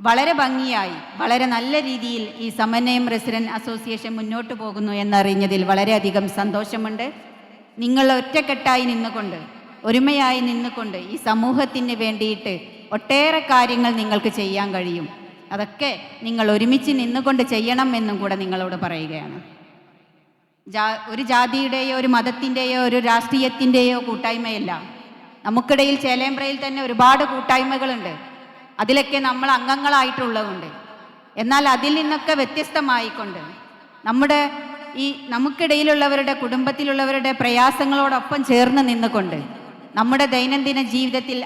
വളരെ ഭംഗിയായി വളരെ നല്ല രീതിയിൽ ഈ സമന്വയം റെസിഡന്റ് അസോസിയേഷൻ മുന്നോട്ട് പോകുന്നു എന്നറിഞ്ഞതിൽ വളരെയധികം സന്തോഷമുണ്ട്. നിങ്ങൾ ഒറ്റക്കെട്ടായി നിന്നുകൊണ്ട് ഒരുമയായി നിന്നുകൊണ്ട് ഈ സമൂഹത്തിന് വേണ്ടിയിട്ട് ഒട്ടേറെ കാര്യങ്ങൾ നിങ്ങൾക്ക് ചെയ്യാൻ കഴിയും. അതൊക്കെ നിങ്ങൾ ഒരുമിച്ച് നിന്നുകൊണ്ട് ചെയ്യണം എന്നും കൂടെ നിങ്ങളോട് പറയുകയാണ്. ഒരു ജാതിയുടെയോ ഒരു മതത്തിൻ്റെയോ ഒരു രാഷ്ട്രീയത്തിൻ്റെയോ കൂട്ടായ്മയല്ല. നമുക്കിടയിൽ ചേലേമ്പ്രയിൽ തന്നെ ഒരുപാട് കൂട്ടായ്മകളുണ്ട്. അതിലൊക്കെ നമ്മൾ അംഗങ്ങളായിട്ടുള്ളതുണ്ട്. എന്നാൽ അതിൽ നിന്നൊക്കെ വ്യത്യസ്തമായിക്കൊണ്ട് നമുക്കിടയിലുള്ളവരുടെ കുടുംബത്തിലുള്ളവരുടെ പ്രയാസങ്ങളോടൊപ്പം ചേർന്ന് നിന്നുകൊണ്ട് നമ്മുടെ ദൈനംദിന ജീവിതത്തിൽ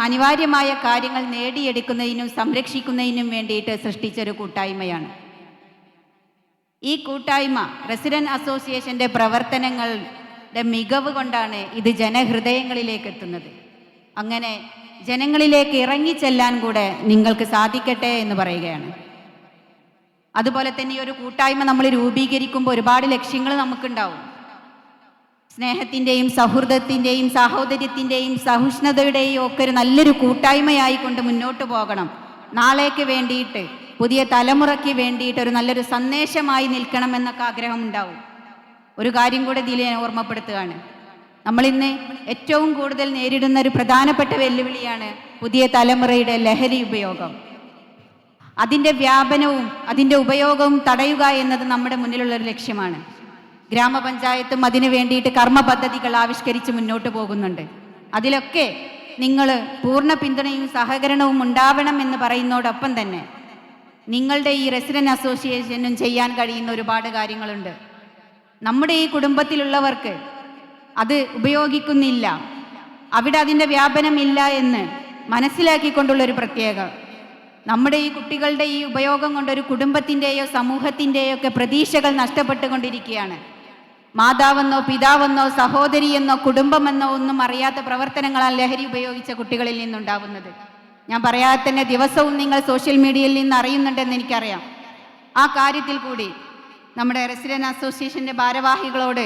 അനിവാര്യമായ കാര്യങ്ങൾ നേടിയെടുക്കുന്നതിനും സംരക്ഷിക്കുന്നതിനും വേണ്ടിയിട്ട് സൃഷ്ടിച്ചൊരു കൂട്ടായ്മയാണ് ഈ കൂട്ടായ്മ. റെസിഡന്റ് അസോസിയേഷൻ്റെ പ്രവർത്തനങ്ങളുടെ മികവ് കൊണ്ടാണ് ഇത് ജനഹൃദയങ്ങളിലേക്ക് എത്തുന്നത്. അങ്ങനെ ജനങ്ങളിലേക്ക് ഇറങ്ങിച്ചെല്ലാൻ കൂടെ നിങ്ങൾക്ക് സാധിക്കട്ടെ എന്ന് പറയുകയാണ്. അതുപോലെ തന്നെ ഈ ഒരു കൂട്ടായ്മ നമ്മൾ രൂപീകരിക്കുമ്പോൾ ഒരുപാട് ലക്ഷ്യങ്ങൾ നമുക്കുണ്ടാവും. സ്നേഹത്തിൻ്റെയും സൗഹൃദത്തിൻ്റെയും സാഹോദര്യത്തിൻ്റെയും സഹിഷ്ണുതയുടെയും ഒക്കെ ഒരു നല്ലൊരു കൂട്ടായ്മയായിക്കൊണ്ട് മുന്നോട്ട് പോകണം. നാളേക്ക് വേണ്ടിയിട്ട്, പുതിയ തലമുറയ്ക്ക് വേണ്ടിയിട്ട് ഒരു നല്ലൊരു സന്ദേശമായി നിൽക്കണമെന്നൊക്കെ ആഗ്രഹമുണ്ടാവും. ഒരു കാര്യം കൂടെ ഇതിൽ ഞാൻ ഓർമ്മപ്പെടുത്തുകയാണ്. നമ്മളിന്ന് ഏറ്റവും കൂടുതൽ നേരിടുന്ന ഒരു പ്രധാനപ്പെട്ട വെല്ലുവിളിയാണ് പുതിയ തലമുറയുടെ ലഹരി ഉപയോഗം. അതിൻ്റെ വ്യാപനവും അതിൻ്റെ ഉപയോഗവും തടയുക എന്നത് നമ്മുടെ മുന്നിലുള്ളൊരു ലക്ഷ്യമാണ്. ഗ്രാമപഞ്ചായത്തും അതിനു വേണ്ടിയിട്ട് കർമ്മ പദ്ധതികൾ ആവിഷ്കരിച്ച് മുന്നോട്ട് പോകുന്നുണ്ട്. അതിലൊക്കെ നിങ്ങൾ പൂർണ്ണ പിന്തുണയും സഹകരണവും ഉണ്ടാവണം എന്ന് പറയുന്നതോടൊപ്പം തന്നെ നിങ്ങളുടെ ഈ റെസിഡൻറ്റ് അസോസിയേഷനും ചെയ്യാൻ കഴിയുന്ന ഒരുപാട് കാര്യങ്ങളുണ്ട്. നമ്മുടെ ഈ കുടുംബത്തിലുള്ളവർക്ക് അത് ഉപയോഗിക്കുന്നില്ല, അവിടെ അതിൻ്റെ വ്യാപനമില്ല എന്ന് മനസ്സിലാക്കിക്കൊണ്ടുള്ളൊരു പ്രത്യേകം, നമ്മുടെ ഈ കുട്ടികളുടെ ഈ ഉപയോഗം കൊണ്ട് ഒരു കുടുംബത്തിൻ്റെയോ സമൂഹത്തിൻ്റെയോ ഒക്കെ പ്രതീക്ഷകൾ നഷ്ടപ്പെട്ടുകൊണ്ടിരിക്കുകയാണ്. മാതാവെന്നോ പിതാവെന്നോ സഹോദരിയെന്നോ കുടുംബമെന്നോ ഒന്നും അറിയാത്ത പ്രവർത്തനങ്ങളാണ് ലഹരി ഉപയോഗിച്ച കുട്ടികളിൽ നിന്നുണ്ടാവുന്നത്. ഞാൻ പറയാതെ തന്നെ ദിവസവും നിങ്ങൾ സോഷ്യൽ മീഡിയയിൽ നിന്ന് അറിയുന്നുണ്ടെന്ന് എനിക്കറിയാം. ആ കാര്യത്തിൽ കൂടി നമ്മുടെ റെസിഡൻറ്റ് അസോസിയേഷൻ്റെ ഭാരവാഹികളോട്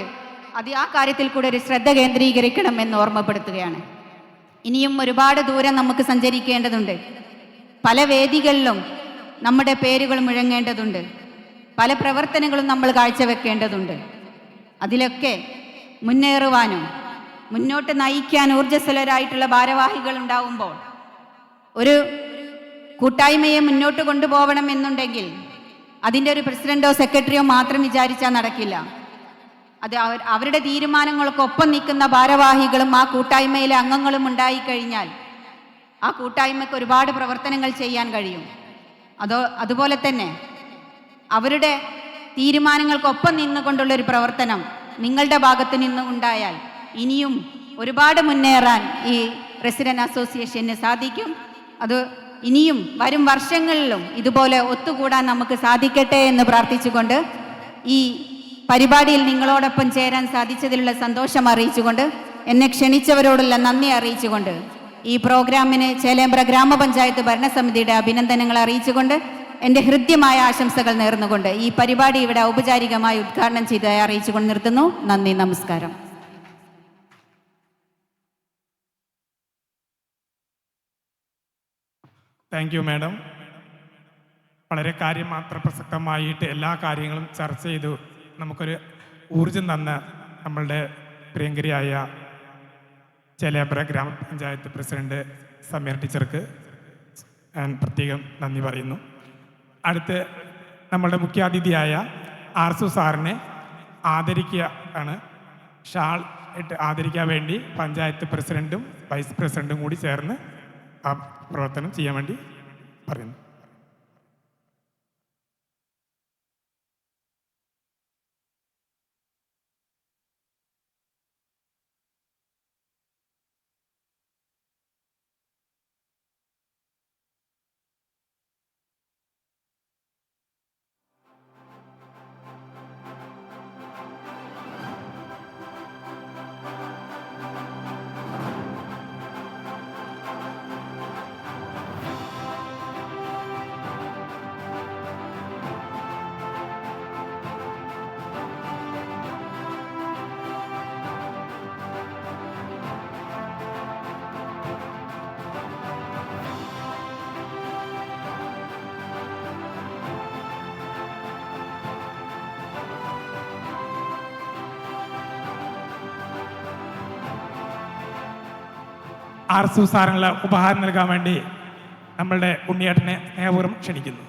ആ കാര്യത്തിൽ കൂടെ ഒരു ശ്രദ്ധ കേന്ദ്രീകരിക്കണം എന്ന് ഓർമ്മപ്പെടുത്തുകയാണ്. ഇനിയും ഒരുപാട് ദൂരം നമുക്ക് സഞ്ചരിക്കേണ്ടതുണ്ട്. പല വേദികളിലും നമ്മുടെ പേരുകൾ മുഴങ്ങേണ്ടതുണ്ട്. പല പ്രവർത്തനങ്ങളും നമ്മൾ കാഴ്ചവെക്കേണ്ടതുണ്ട്. അതിലൊക്കെ മുന്നേറുവാനും മുന്നോട്ട് നയിക്കാൻ ഊർജ്ജസ്വലരായിട്ടുള്ള ഭാരവാഹികൾ ഉണ്ടാവുമ്പോൾ, ഒരു കൂട്ടായ്മയെ മുന്നോട്ട് കൊണ്ടുപോകണം എന്നുണ്ടെങ്കിൽ അതിൻ്റെ ഒരു പ്രസിഡന്റോ സെക്രട്ടറിയോ മാത്രം വിചാരിച്ചാൽ നടക്കില്ല. അത് അവരുടെ തീരുമാനങ്ങൾക്കൊപ്പം നിൽക്കുന്ന ഭാരവാഹികളും ആ കൂട്ടായ്മയിലെ അംഗങ്ങളും ഉണ്ടായിക്കഴിഞ്ഞാൽ ആ കൂട്ടായ്മയ്ക്ക് ഒരുപാട് പ്രവർത്തനങ്ങൾ ചെയ്യാൻ കഴിയും. അതുപോലെ തന്നെ അവരുടെ തീരുമാനങ്ങൾക്കൊപ്പം നിന്നുകൊണ്ടുള്ളൊരു പ്രവർത്തനം നിങ്ങളുടെ ഭാഗത്ത് നിന്നും ഉണ്ടായാൽ ഇനിയും ഒരുപാട് മുന്നേറാൻ ഈ റെസിഡൻറ്റ് അസോസിയേഷന് സാധിക്കും. അത് ഇനിയും വരും വർഷങ്ങളിലും ഇതുപോലെ ഒത്തുകൂടാൻ നമുക്ക് സാധിക്കട്ടെ എന്ന് പ്രാർത്ഥിച്ചുകൊണ്ട് ഈ പരിപാടിയിൽ നിങ്ങളോടൊപ്പം ചേരാൻ സാധിച്ചതിലുള്ള സന്തോഷം അറിയിച്ചുകൊണ്ട്, എന്നെ ക്ഷണിച്ചവരോടുള്ള നന്ദി അറിയിച്ചുകൊണ്ട്, ഈ പ്രോഗ്രാമിന് ചേലേമ്പ്ര ഗ്രാമപഞ്ചായത്ത് ഭരണസമിതിയുടെ അഭിനന്ദനങ്ങൾ അറിയിച്ചുകൊണ്ട്, എൻ്റെ ഹൃദ്യമായ ആശംസകൾ നേർന്നുകൊണ്ട് ഈ പരിപാടി ഇവിടെ ഔപചാരികമായി ഉദ്ഘാടനം ചെയ്തതായി അറിയിച്ചുകൊണ്ട് നിർത്തുന്നു. നന്ദി, നമസ്കാരം. Thank you madam. വളരെ കാര്യം മാത്ര പ്രസക്തമായിട്ട് എല്ലാ കാര്യങ്ങളും ചർച്ച ചെയ്തു നമുക്കൊരു ഊർജം തന്ന നമ്മളുടെ പ്രിയങ്കരിയായ ചേലേമ്പ്ര ഗ്രാമപഞ്ചായത്ത് പ്രസിഡന്റ് സമീർ ടീച്ചർക്ക് ഞാൻ പ്രത്യേകം നന്ദി പറയുന്നു. അടുത്ത് നമ്മളുടെ മുഖ്യാതിഥിയായ ആർസു സാറിനെ ആദരിക്കുകയാണ്. ഷാൾ ഇട്ട് ആദരിക്കാൻ വേണ്ടി പഞ്ചായത്ത് പ്രസിഡന്റും വൈസ് പ്രസിഡന്റും കൂടി ചേർന്ന് ആ പ്രവർത്തനം ചെയ്യാൻ വേണ്ടി പറയുന്നു. ആർസു സാറിനുള്ള ഉപഹാരം നൽകാൻ വേണ്ടി നമ്മളുടെ ഉണ്ണിയേട്ടനെ സ്നേഹപൂർവ്വം ക്ഷണിക്കുന്നു.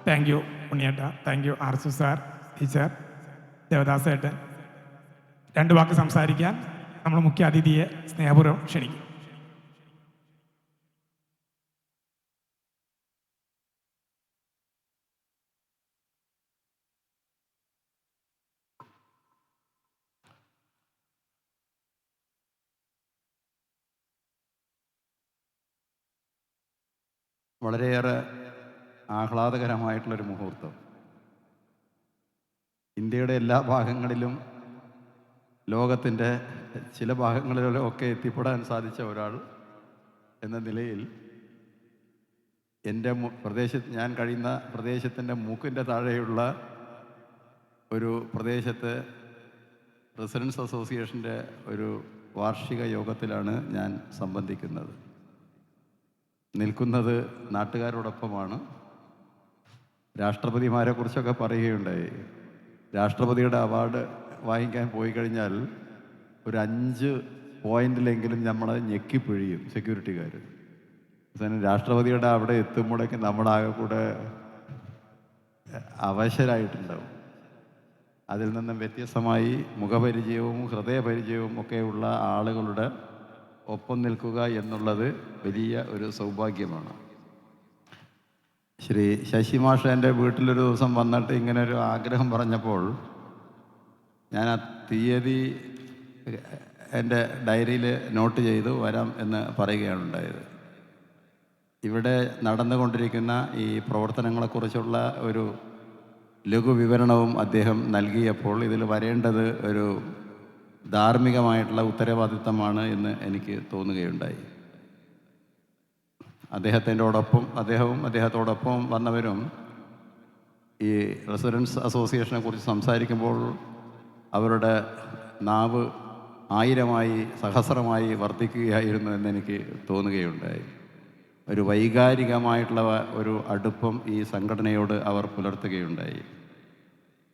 താങ്ക് യു ഉണ്ണിയേട്ട, thank you Arsu sir, teacher, ദേവദാസേട്ടൻ. രണ്ട് വാക്ക് സംസാരിക്കാൻ നമ്മൾ മുഖ്യ അതിഥിയെ സ്നേഹപൂർവ്വം ക്ഷണിക്കും. വളരെയേറെ ആഹ്ലാദകരമായിട്ടുള്ളൊരു മുഹൂർത്തം. ഇന്ത്യയുടെ എല്ലാ ഭാഗങ്ങളിലും ലോകത്തിൻ്റെ ചില ഭാഗങ്ങളിലൊക്കെ എത്തിപ്പെടാൻ സാധിച്ച ഒരാൾ എന്ന നിലയിൽ എൻ്റെ ഞാൻ കഴിയുന്ന പ്രദേശത്തിൻ്റെ മൂക്കിൻ്റെ താഴെയുള്ള ഒരു പ്രദേശത്ത് റെസിഡൻസ് അസോസിയേഷൻ്റെ ഒരു വാർഷിക യോഗത്തിലാണ് ഞാൻ സംബന്ധിക്കുന്നത്. നിൽക്കുന്നത് നാട്ടുകാരോടൊപ്പമാണ്. രാഷ്ട്രപതിമാരെക്കുറിച്ചൊക്കെ പറയുകയുണ്ടായി. രാഷ്ട്രപതിയുടെ അവാർഡ് വാങ്ങിക്കാൻ പോയി കഴിഞ്ഞാൽ ഒരു 5 പോയിന്റിലെങ്കിലും നമ്മളെ ഞെക്കിപ്പിഴിയും സെക്യൂരിറ്റിക്കാർ. രാഷ്ട്രപതിയുടെ അവിടെ എത്തുമ്പോഴേക്കും നമ്മളാകെ കൂടെ അവശരായിട്ടുണ്ടാവും. അതിൽ നിന്നും വ്യത്യസ്തമായി മുഖപരിചയവും ഹൃദയപരിചയവും ഒക്കെയുള്ള ആളുകളുടെ ഒപ്പം നിൽക്കുക എന്നുള്ളത് വലിയ ഒരു സൗഭാഗ്യമാണ്. ശ്രീ ശശി മാഷ് എൻ്റെ വീട്ടിലൊരു ദിവസം വന്നിട്ട് ഇങ്ങനെ ഒരു ആഗ്രഹം പറഞ്ഞപ്പോൾ ഞാൻ ആ തീയതി എൻ്റെ ഡയറിയിൽ നോട്ട് ചെയ്ത് വരാം എന്ന് പറയുകയാണ് ഉണ്ടായത്. ഇവിടെ നടന്നുകൊണ്ടിരിക്കുന്ന ഈ പ്രവർത്തനങ്ങളെക്കുറിച്ചുള്ള ഒരു ലഘു വിവരണവും അദ്ദേഹം നൽകിയപ്പോൾ ഇതിൽ വരേണ്ടത് ഒരു ധാർമ്മികമായിട്ടുള്ള ഉത്തരവാദിത്തമാണ് എന്ന് എനിക്ക് തോന്നുകയുണ്ടായി. അദ്ദേഹവും അദ്ദേഹത്തോടൊപ്പം വന്നവരും ഈ റെസിഡൻസ് അസോസിയേഷനെ കുറിച്ച് സംസാരിക്കുമ്പോൾ അവരുടെ നാവ് 1000-ആയി സഹസ്രമായി വർദ്ധിക്കുകയായിരുന്നു എന്നെനിക്ക് തോന്നുകയുണ്ടായി. ഒരു വൈകാരികമായിട്ടുള്ള ഒരു അടുപ്പം ഈ സംഘടനയോട് അവർ പുലർത്തുകയുണ്ടായി.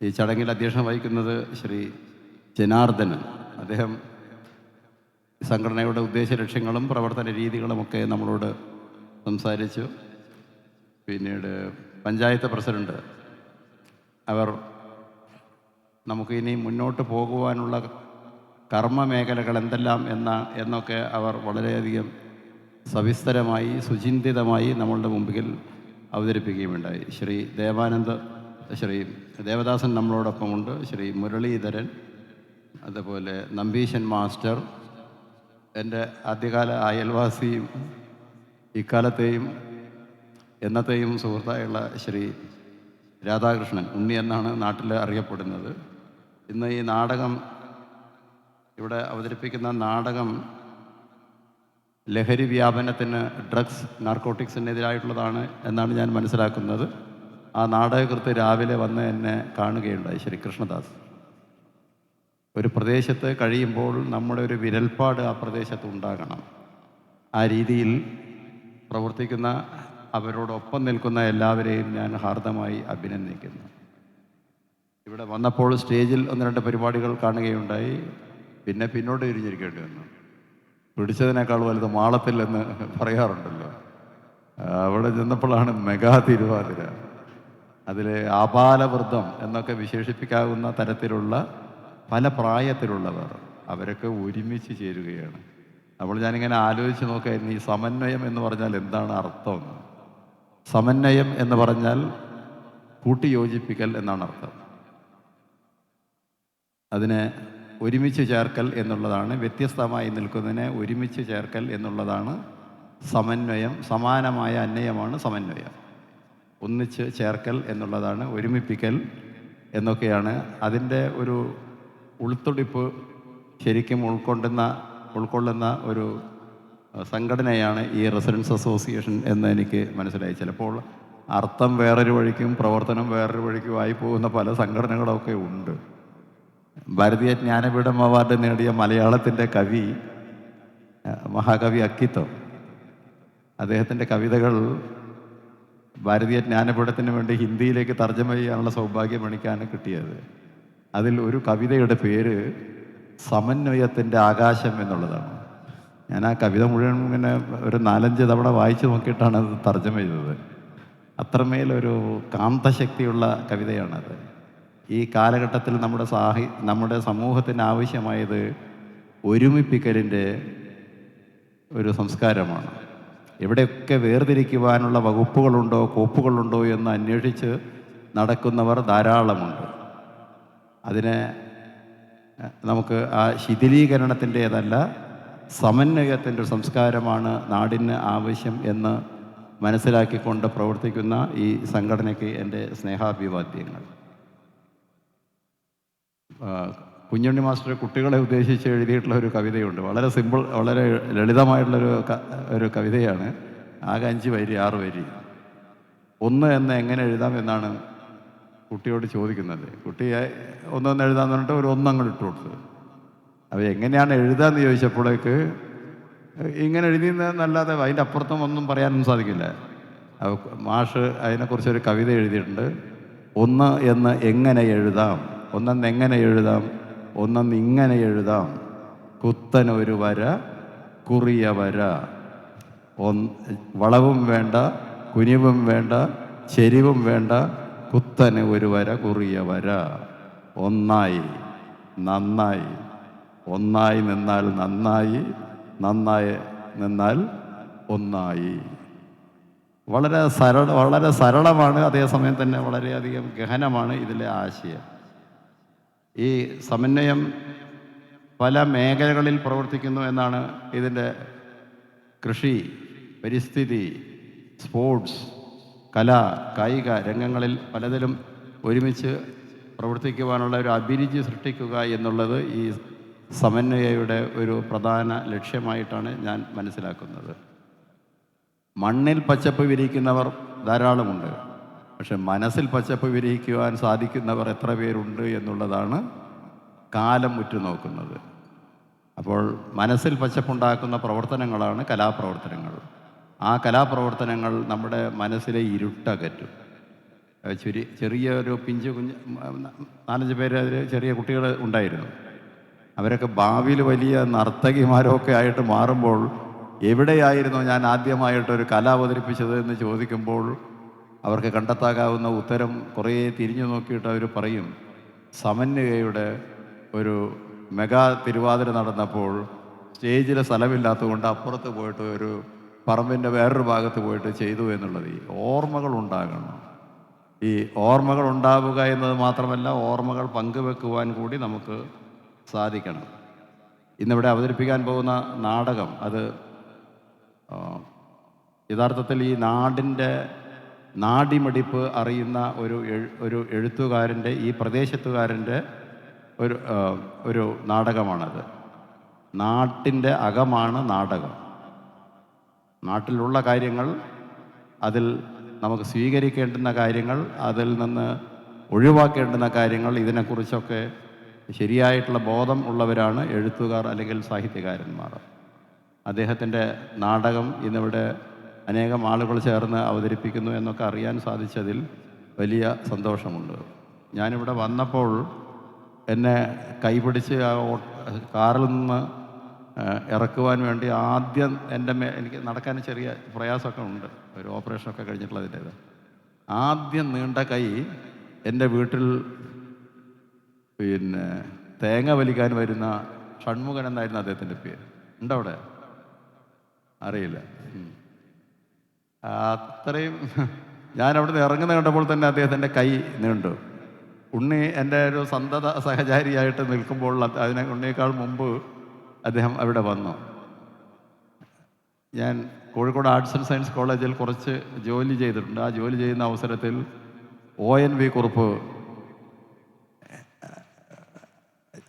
ഈ ചടങ്ങിൽ അധ്യക്ഷത വഹിക്കുന്നത് ശ്രീ ജനാർദ്ദനൻ. അദ്ദേഹം സംഘടനയുടെ ഉദ്ദേശ ലക്ഷ്യങ്ങളും പ്രവർത്തന രീതികളുമൊക്കെ നമ്മളോട് സംസാരിച്ചു. പിന്നീട് പഞ്ചായത്ത് പ്രസിഡന്റ് അവർ നമുക്ക് ഇനി മുന്നോട്ട് പോകുവാനുള്ള കർമ്മ മേഖലകൾ എന്തെല്ലാം എന്നൊക്കെ അവർ വളരെയധികം സവിസ്തരമായി സുചിന്തിതമായി നമ്മളുടെ മുമ്പിൽ അവതരിപ്പിക്കുകയുണ്ടായി. ശ്രീ ദേവദാസൻ നമ്മളോടൊപ്പമുണ്ട്. ശ്രീ മുരളീധരൻ, അതുപോലെ നമ്പീശൻ മാസ്റ്റർ, എൻ്റെ ആദ്യകാല അയൽവാസിയും ഇക്കാലത്തെയും എന്നത്തെയും സുഹൃത്തായുള്ള ശ്രീ രാധാകൃഷ്ണൻ, ഉണ്ണി എന്നാണ് നാട്ടിൽ അറിയപ്പെടുന്നത്. ഇന്ന് ഈ നാടകം ഇവിടെ അവതരിപ്പിക്കുന്ന നാടകം ലഹരി വ്യാപനത്തിന്, ഡ്രഗ്സ് നാർക്കോട്ടിക്സിനെതിരായിട്ടുള്ളതാണ് എന്നാണ് ഞാൻ മനസ്സിലാക്കുന്നത്. ആ നാടകകൃത്ത് രാവിലെ വന്ന് എന്നെ കാണുകയുണ്ടായി, ശ്രീ കൃഷ്ണദാസ്. ഒരു പ്രദേശത്ത് കഴിയുമ്പോൾ നമ്മുടെ ഒരു വിരൽപ്പാട് ആ പ്രദേശത്ത് ഉണ്ടാകണം. ആ രീതിയിൽ പ്രവർത്തിക്കുന്ന അവരോടൊപ്പം നിൽക്കുന്ന എല്ലാവരെയും ഞാൻ ഹാർദമായി അഭിനന്ദിക്കുന്നു. ഇവിടെ വന്നപ്പോൾ സ്റ്റേജിൽ 1-2 പരിപാടികൾ കാണുകയുണ്ടായി. പിന്നെ പിന്നോട്ട് തിരിഞ്ഞിരിക്കേണ്ടി വന്നു. പിടിച്ചതിനേക്കാൾ വലുത് മാളത്തിൽ എന്ന് പറയാറുണ്ടല്ലോ. അവിടെ ചെന്നപ്പോഴാണ് മെഗാ തിരുവാതിര. അതിൽ ആപാലവൃദ്ധം എന്നൊക്കെ വിശേഷിപ്പിക്കാവുന്ന തരത്തിലുള്ള പല പ്രായത്തിലുള്ളവർ അവരൊക്കെ ഒരുമിച്ച് ചേരുകയാണ്. അപ്പോൾ ഞാനിങ്ങനെ ആലോചിച്ച് നോക്കായിരുന്നു, ഈ സമന്വയം എന്ന് പറഞ്ഞാൽ എന്താണ് അർത്ഥം? സമന്വയം എന്ന് പറഞ്ഞാൽ കൂട്ടിയോജിപ്പിക്കൽ എന്നാണ് അർത്ഥം. അതിനെ ഒരുമിച്ച് ചേർക്കൽ എന്നുള്ളതാണ്. വ്യത്യസ്തമായി നിൽക്കുന്നതിനെ ഒരുമിച്ച് ചേർക്കൽ എന്നുള്ളതാണ് സമന്വയം. സമാനമായ അന്വയമാണ് സമന്വയം. ഒന്നിച്ച് ചേർക്കൽ എന്നുള്ളതാണ് ഒരുമിപ്പിക്കൽ എന്നൊക്കെയാണ്. അതിൻ്റെ ഒരു ഉൾത്തൊടിപ്പ് ശരിക്കും ഉൾക്കൊള്ളുന്ന ഒരു സംഘടനയാണ് ഈ റെസിഡൻസ് അസോസിയേഷൻ എന്ന് എനിക്ക് മനസ്സിലായി. ചിലപ്പോൾ അർത്ഥം വേറൊരു വഴിക്കും പ്രവർത്തനം വേറൊരു വഴിക്കും ആയി പോകുന്ന പല സംഘടനകളൊക്കെ ഉണ്ട്. ഭാരതീയ ജ്ഞാനപീഠം അവാർഡ് നേടിയ മലയാളത്തിൻ്റെ കവി, മഹാകവി അക്കിത്തം, അദ്ദേഹത്തിൻ്റെ കവിതകൾ ഭാരതീയ ജ്ഞാനപീഠത്തിന് വേണ്ടി ഹിന്ദിയിലേക്ക് തർജ്ജമ ചെയ്യാനുള്ള സൗഭാഗ്യം എനിക്കാണ് കിട്ടിയത്. അതിൽ ഒരു കവിതയുടെ പേര് സമന്വയത്തിൻ്റെ ആകാശം എന്നുള്ളതാണ്. ഞാൻ ആ കവിത മുഴുവൻ ഇങ്ങനെ ഒരു 4-5 തവണ വായിച്ചു നോക്കിയിട്ടാണ് അത് തർജ്ജമ ചെയ്തത്. അത്രമേലൊരു കാന്തശക്തിയുള്ള കവിതയാണത്. ഈ കാലഘട്ടത്തിൽ നമ്മുടെ സമൂഹത്തിന് ആവശ്യമായത് ഒരുമിപ്പിക്കലിൻ്റെ ഒരു സംസ്കാരമാണ്. എവിടെയൊക്കെ വേർതിരിക്കുവാനുള്ള വകുപ്പുകളുണ്ടോ കോപ്പുകളുണ്ടോ എന്ന് അന്വേഷിച്ച് നടക്കുന്നവർ ധാരാളമുണ്ട്. അതിനെ നമുക്ക് ആ ശിഥിലീകരണത്തിൻ്റേതല്ല, സമന്വയത്തിൻ്റെ ഒരു സംസ്കാരമാണ് നാടിന് ആവശ്യം എന്ന് മനസ്സിലാക്കിക്കൊണ്ട് പ്രവർത്തിക്കുന്ന ഈ സംഘടനയ്ക്ക് എൻ്റെ സ്നേഹാഭിവാദ്യങ്ങൾ. കുഞ്ഞുണ്ണി മാസ്റ്റർ കുട്ടികളെ ഉദ്ദേശിച്ച് എഴുതിയിട്ടുള്ള ഒരു കവിതയുണ്ട്. വളരെ സിമ്പിൾ, വളരെ ലളിതമായിട്ടുള്ളൊരു ഒരു കവിതയാണ്. ആകെ 5 വരി 6 വരി. ഒന്ന് എന്ന് എങ്ങനെ എഴുതാം എന്നാണ് കുട്ടിയോട് ചോദിക്കുന്നത്. കുട്ടിയെ ഒന്നൊന്ന് എഴുതാന്ന് പറഞ്ഞിട്ട് ഒരു ഒന്നങ്ങ് ഇട്ട് കൊടുത്തു. അപ്പോൾ എങ്ങനെയാണ് എഴുതാന്ന് ചോദിച്ചപ്പോഴേക്ക് ഇങ്ങനെ എഴുതിയെന്നല്ലാതെ അതിൻ്റെ അപ്പുറത്തും ഒന്നും പറയാനൊന്നും സാധിക്കില്ല. മാഷ് അതിനെക്കുറിച്ചൊരു കവിത എഴുതിയിട്ടുണ്ട്. ഒന്ന് എന്ന് എങ്ങനെ എഴുതാം, ഒന്നെന്ന് എങ്ങനെ എഴുതാം, ഒന്നെന്ന് ഇങ്ങനെ എഴുതാം, കുത്തനൊരു വര കുറിയ വര, വളവും വേണ്ട കുനിവും വേണ്ട ചെരിവും വേണ്ട, കുത്തന് ഒരു വര കുറിയ വര, ഒന്നായി നന്നായി, ഒന്നായി നിന്നാൽ നന്നായി, നന്നായി നിന്നാൽ ഒന്നായി. വളരെ സരളമാണ്, അതേസമയം തന്നെ വളരെയധികം ഗഹനമാണ് ഇതിലെ ആശയം. ഈ സമന്വയം പല മേഖലകളിൽ പ്രവർത്തിക്കുന്നു എന്നാണ് ഇതിൻ്റെ കൃഷി, പരിസ്ഥിതി, സ്പോർട്സ്, കല, കായിക രംഗങ്ങളിൽ പലതിലും ഒരുമിച്ച് പ്രവർത്തിക്കുവാനുള്ള ഒരു അഭിരുചി സൃഷ്ടിക്കുക എന്നുള്ളത് ഈ സമന്വയയുടെ ഒരു പ്രധാന ലക്ഷ്യമായിട്ടാണ് ഞാൻ മനസ്സിലാക്കുന്നത്. മണ്ണിൽ പച്ചപ്പ് വിരിയിക്കുന്നവർ ധാരാളമുണ്ട്. പക്ഷെ മനസ്സിൽ പച്ചപ്പ് വിരിയിക്കുവാൻ സാധിക്കുന്നവർ എത്ര പേരുണ്ട് എന്നുള്ളതാണ് കാലം ഉറ്റുനോക്കുന്നത്. അപ്പോൾ മനസ്സിൽ പച്ചപ്പുണ്ടാക്കുന്ന പ്രവർത്തനങ്ങളാണ് കലാപ്രവർത്തനങ്ങൾ. ആ കലാപ്രവർത്തനങ്ങൾ നമ്മുടെ മനസ്സിലെ ഇരുട്ടകറ്റും. ചെറിയൊരു പിഞ്ചു 4-5 പേര് അതിൽ ചെറിയ കുട്ടികൾ ഉണ്ടായിരുന്നു. അവരൊക്കെ ഭാവിയിൽ വലിയ നർത്തകിമാരൊക്കെ ആയിട്ട് മാറുമ്പോൾ എവിടെയായിരുന്നു ഞാൻ ആദ്യമായിട്ടൊരു കല അവതരിപ്പിച്ചത് എന്ന് ചോദിക്കുമ്പോൾ അവർക്ക് കണ്ടെത്താകാവുന്ന ഉത്തരം കുറേ തിരിഞ്ഞു നോക്കിയിട്ട് അവർ പറയും, സമന്വയയുടെ ഒരു മെഗാ തിരുവാതിര നടന്നപ്പോൾ സ്റ്റേജിൽ സ്ഥലമില്ലാത്തതുകൊണ്ട് അപ്പുറത്ത് പോയിട്ട് ഒരു പറമ്പിൻ്റെ വേറൊരു ഭാഗത്ത് പോയിട്ട് ചെയ്തു എന്നുള്ളത്. ഈ ഓർമ്മകൾ ഉണ്ടാകണം. ഈ ഓർമ്മകൾ ഉണ്ടാവുക എന്നത് മാത്രമല്ല, ഓർമ്മകൾ പങ്കുവെക്കുവാൻ കൂടി നമുക്ക് സാധിക്കണം. ഇന്നിവിടെ അവതരിപ്പിക്കാൻ പോകുന്ന നാടകം അത് യഥാർത്ഥത്തിൽ ഈ നാടിൻ്റെ നാടിമിടിപ്പ് അറിയുന്ന ഒരു എഴുത്തുകാരൻ്റെ, ഈ പ്രദേശത്തുകാരൻ്റെ ഒരു നാടകമാണത്. നാട്ടിൻ്റെ അകമാണ് നാടകം. നാട്ടിലുള്ള കാര്യങ്ങൾ, അതിൽ നമുക്ക് സ്വീകരിക്കേണ്ടുന്ന കാര്യങ്ങൾ, അതിൽ നിന്ന് ഒഴിവാക്കേണ്ടുന്ന കാര്യങ്ങൾ, ഇതിനെക്കുറിച്ചൊക്കെ ശരിയായിട്ടുള്ള ബോധം ഉള്ളവരാണ് എഴുത്തുകാർ അല്ലെങ്കിൽ സാഹിത്യകാരന്മാർ. അദ്ദേഹത്തിൻ്റെ നാടകം ഇന്നിവിടെ അനേകം ആളുകൾ ചേർന്ന് അവതരിപ്പിക്കുന്നു എന്നൊക്കെ അറിയാൻ സാധിച്ചതിൽ വലിയ സന്തോഷമുണ്ട്. ഞാനിവിടെ വന്നപ്പോൾ എന്നെ കൈപിടിച്ച് ആ കാറിൽ നിന്ന് ഇറക്കുവാൻ വേണ്ടി ആദ്യം എനിക്ക് നടക്കാൻ ചെറിയ പ്രയാസമൊക്കെ ഉണ്ട്, ഒരു ഓപ്പറേഷനൊക്കെ കഴിഞ്ഞിട്ടുള്ളതിൻ്റേത്. ആദ്യം നീണ്ട കൈ എൻ്റെ വീട്ടിൽ തേങ്ങ വലിക്കാൻ വരുന്ന ഷൺമുഖൻ എന്നായിരുന്നു അദ്ദേഹത്തിൻ്റെ പേര്. ഉണ്ടവിടെ? അറിയില്ല. അത്രയും ഞാൻ അവിടുന്ന് ഇറങ്ങുന്ന കണ്ടപ്പോൾ തന്നെ അദ്ദേഹത്തിൻ്റെ കൈ നീണ്ടു. ഉണ്ണി എൻ്റെ ഒരു സന്തത സഹചാരിയായിട്ട് നിൽക്കുമ്പോൾ ഉണ്ണിയേക്കാൾ മുമ്പ് അദ്ദേഹം അവിടെ വന്നു. ഞാൻ കോഴിക്കോട് ആർട്സ് ആൻഡ് സയൻസ് കോളേജിൽ കുറച്ച് ജോലി ചെയ്തിട്ടുണ്ട്. ആ ജോലി ചെയ്യുന്ന അവസരത്തിൽ ONV കുറുപ്പ്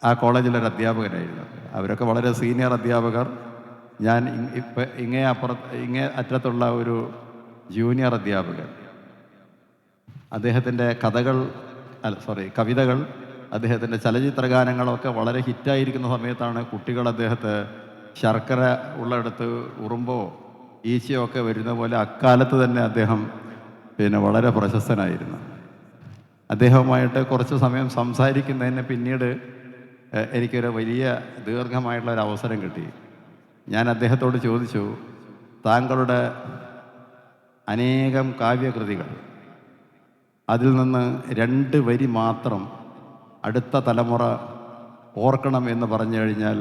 ആ കോളേജിലൊരു അധ്യാപകനായിരുന്നു. അവരൊക്കെ വളരെ സീനിയർ അധ്യാപകർ. ഞാൻ ഇങ്ങേ അറ്റത്തുള്ള ഒരു ജൂനിയർ അധ്യാപകൻ. അദ്ദേഹത്തിൻ്റെ കവിതകൾ, അദ്ദേഹത്തിൻ്റെ ചലച്ചിത്ര ഗാനങ്ങളൊക്കെ വളരെ ഹിറ്റായിരിക്കുന്ന സമയത്താണ് കുട്ടികൾ അദ്ദേഹത്തെ ശർക്കര ഉള്ളിടത്ത് ഉറുമ്പോ ഈച്ചയോ ഒക്കെ വരുന്ന പോലെ അക്കാലത്ത് തന്നെ അദ്ദേഹം വളരെ പ്രശസ്തനായിരുന്നു. അദ്ദേഹവുമായിട്ട് കുറച്ച് സമയം സംസാരിക്കുന്നതിന് പിന്നീട് എനിക്കൊരു വലിയ ദീർഘമായിട്ടുള്ളൊരു അവസരം കിട്ടി. ഞാൻ അദ്ദേഹത്തോട് ചോദിച്ചു, താങ്കളുടെ അനേകം കാവ്യകൃതികൾ, അതിൽ നിന്ന് 2 വരി മാത്രം അടുത്ത തലമുറ ഓർക്കണം എന്ന് പറഞ്ഞു കഴിഞ്ഞാൽ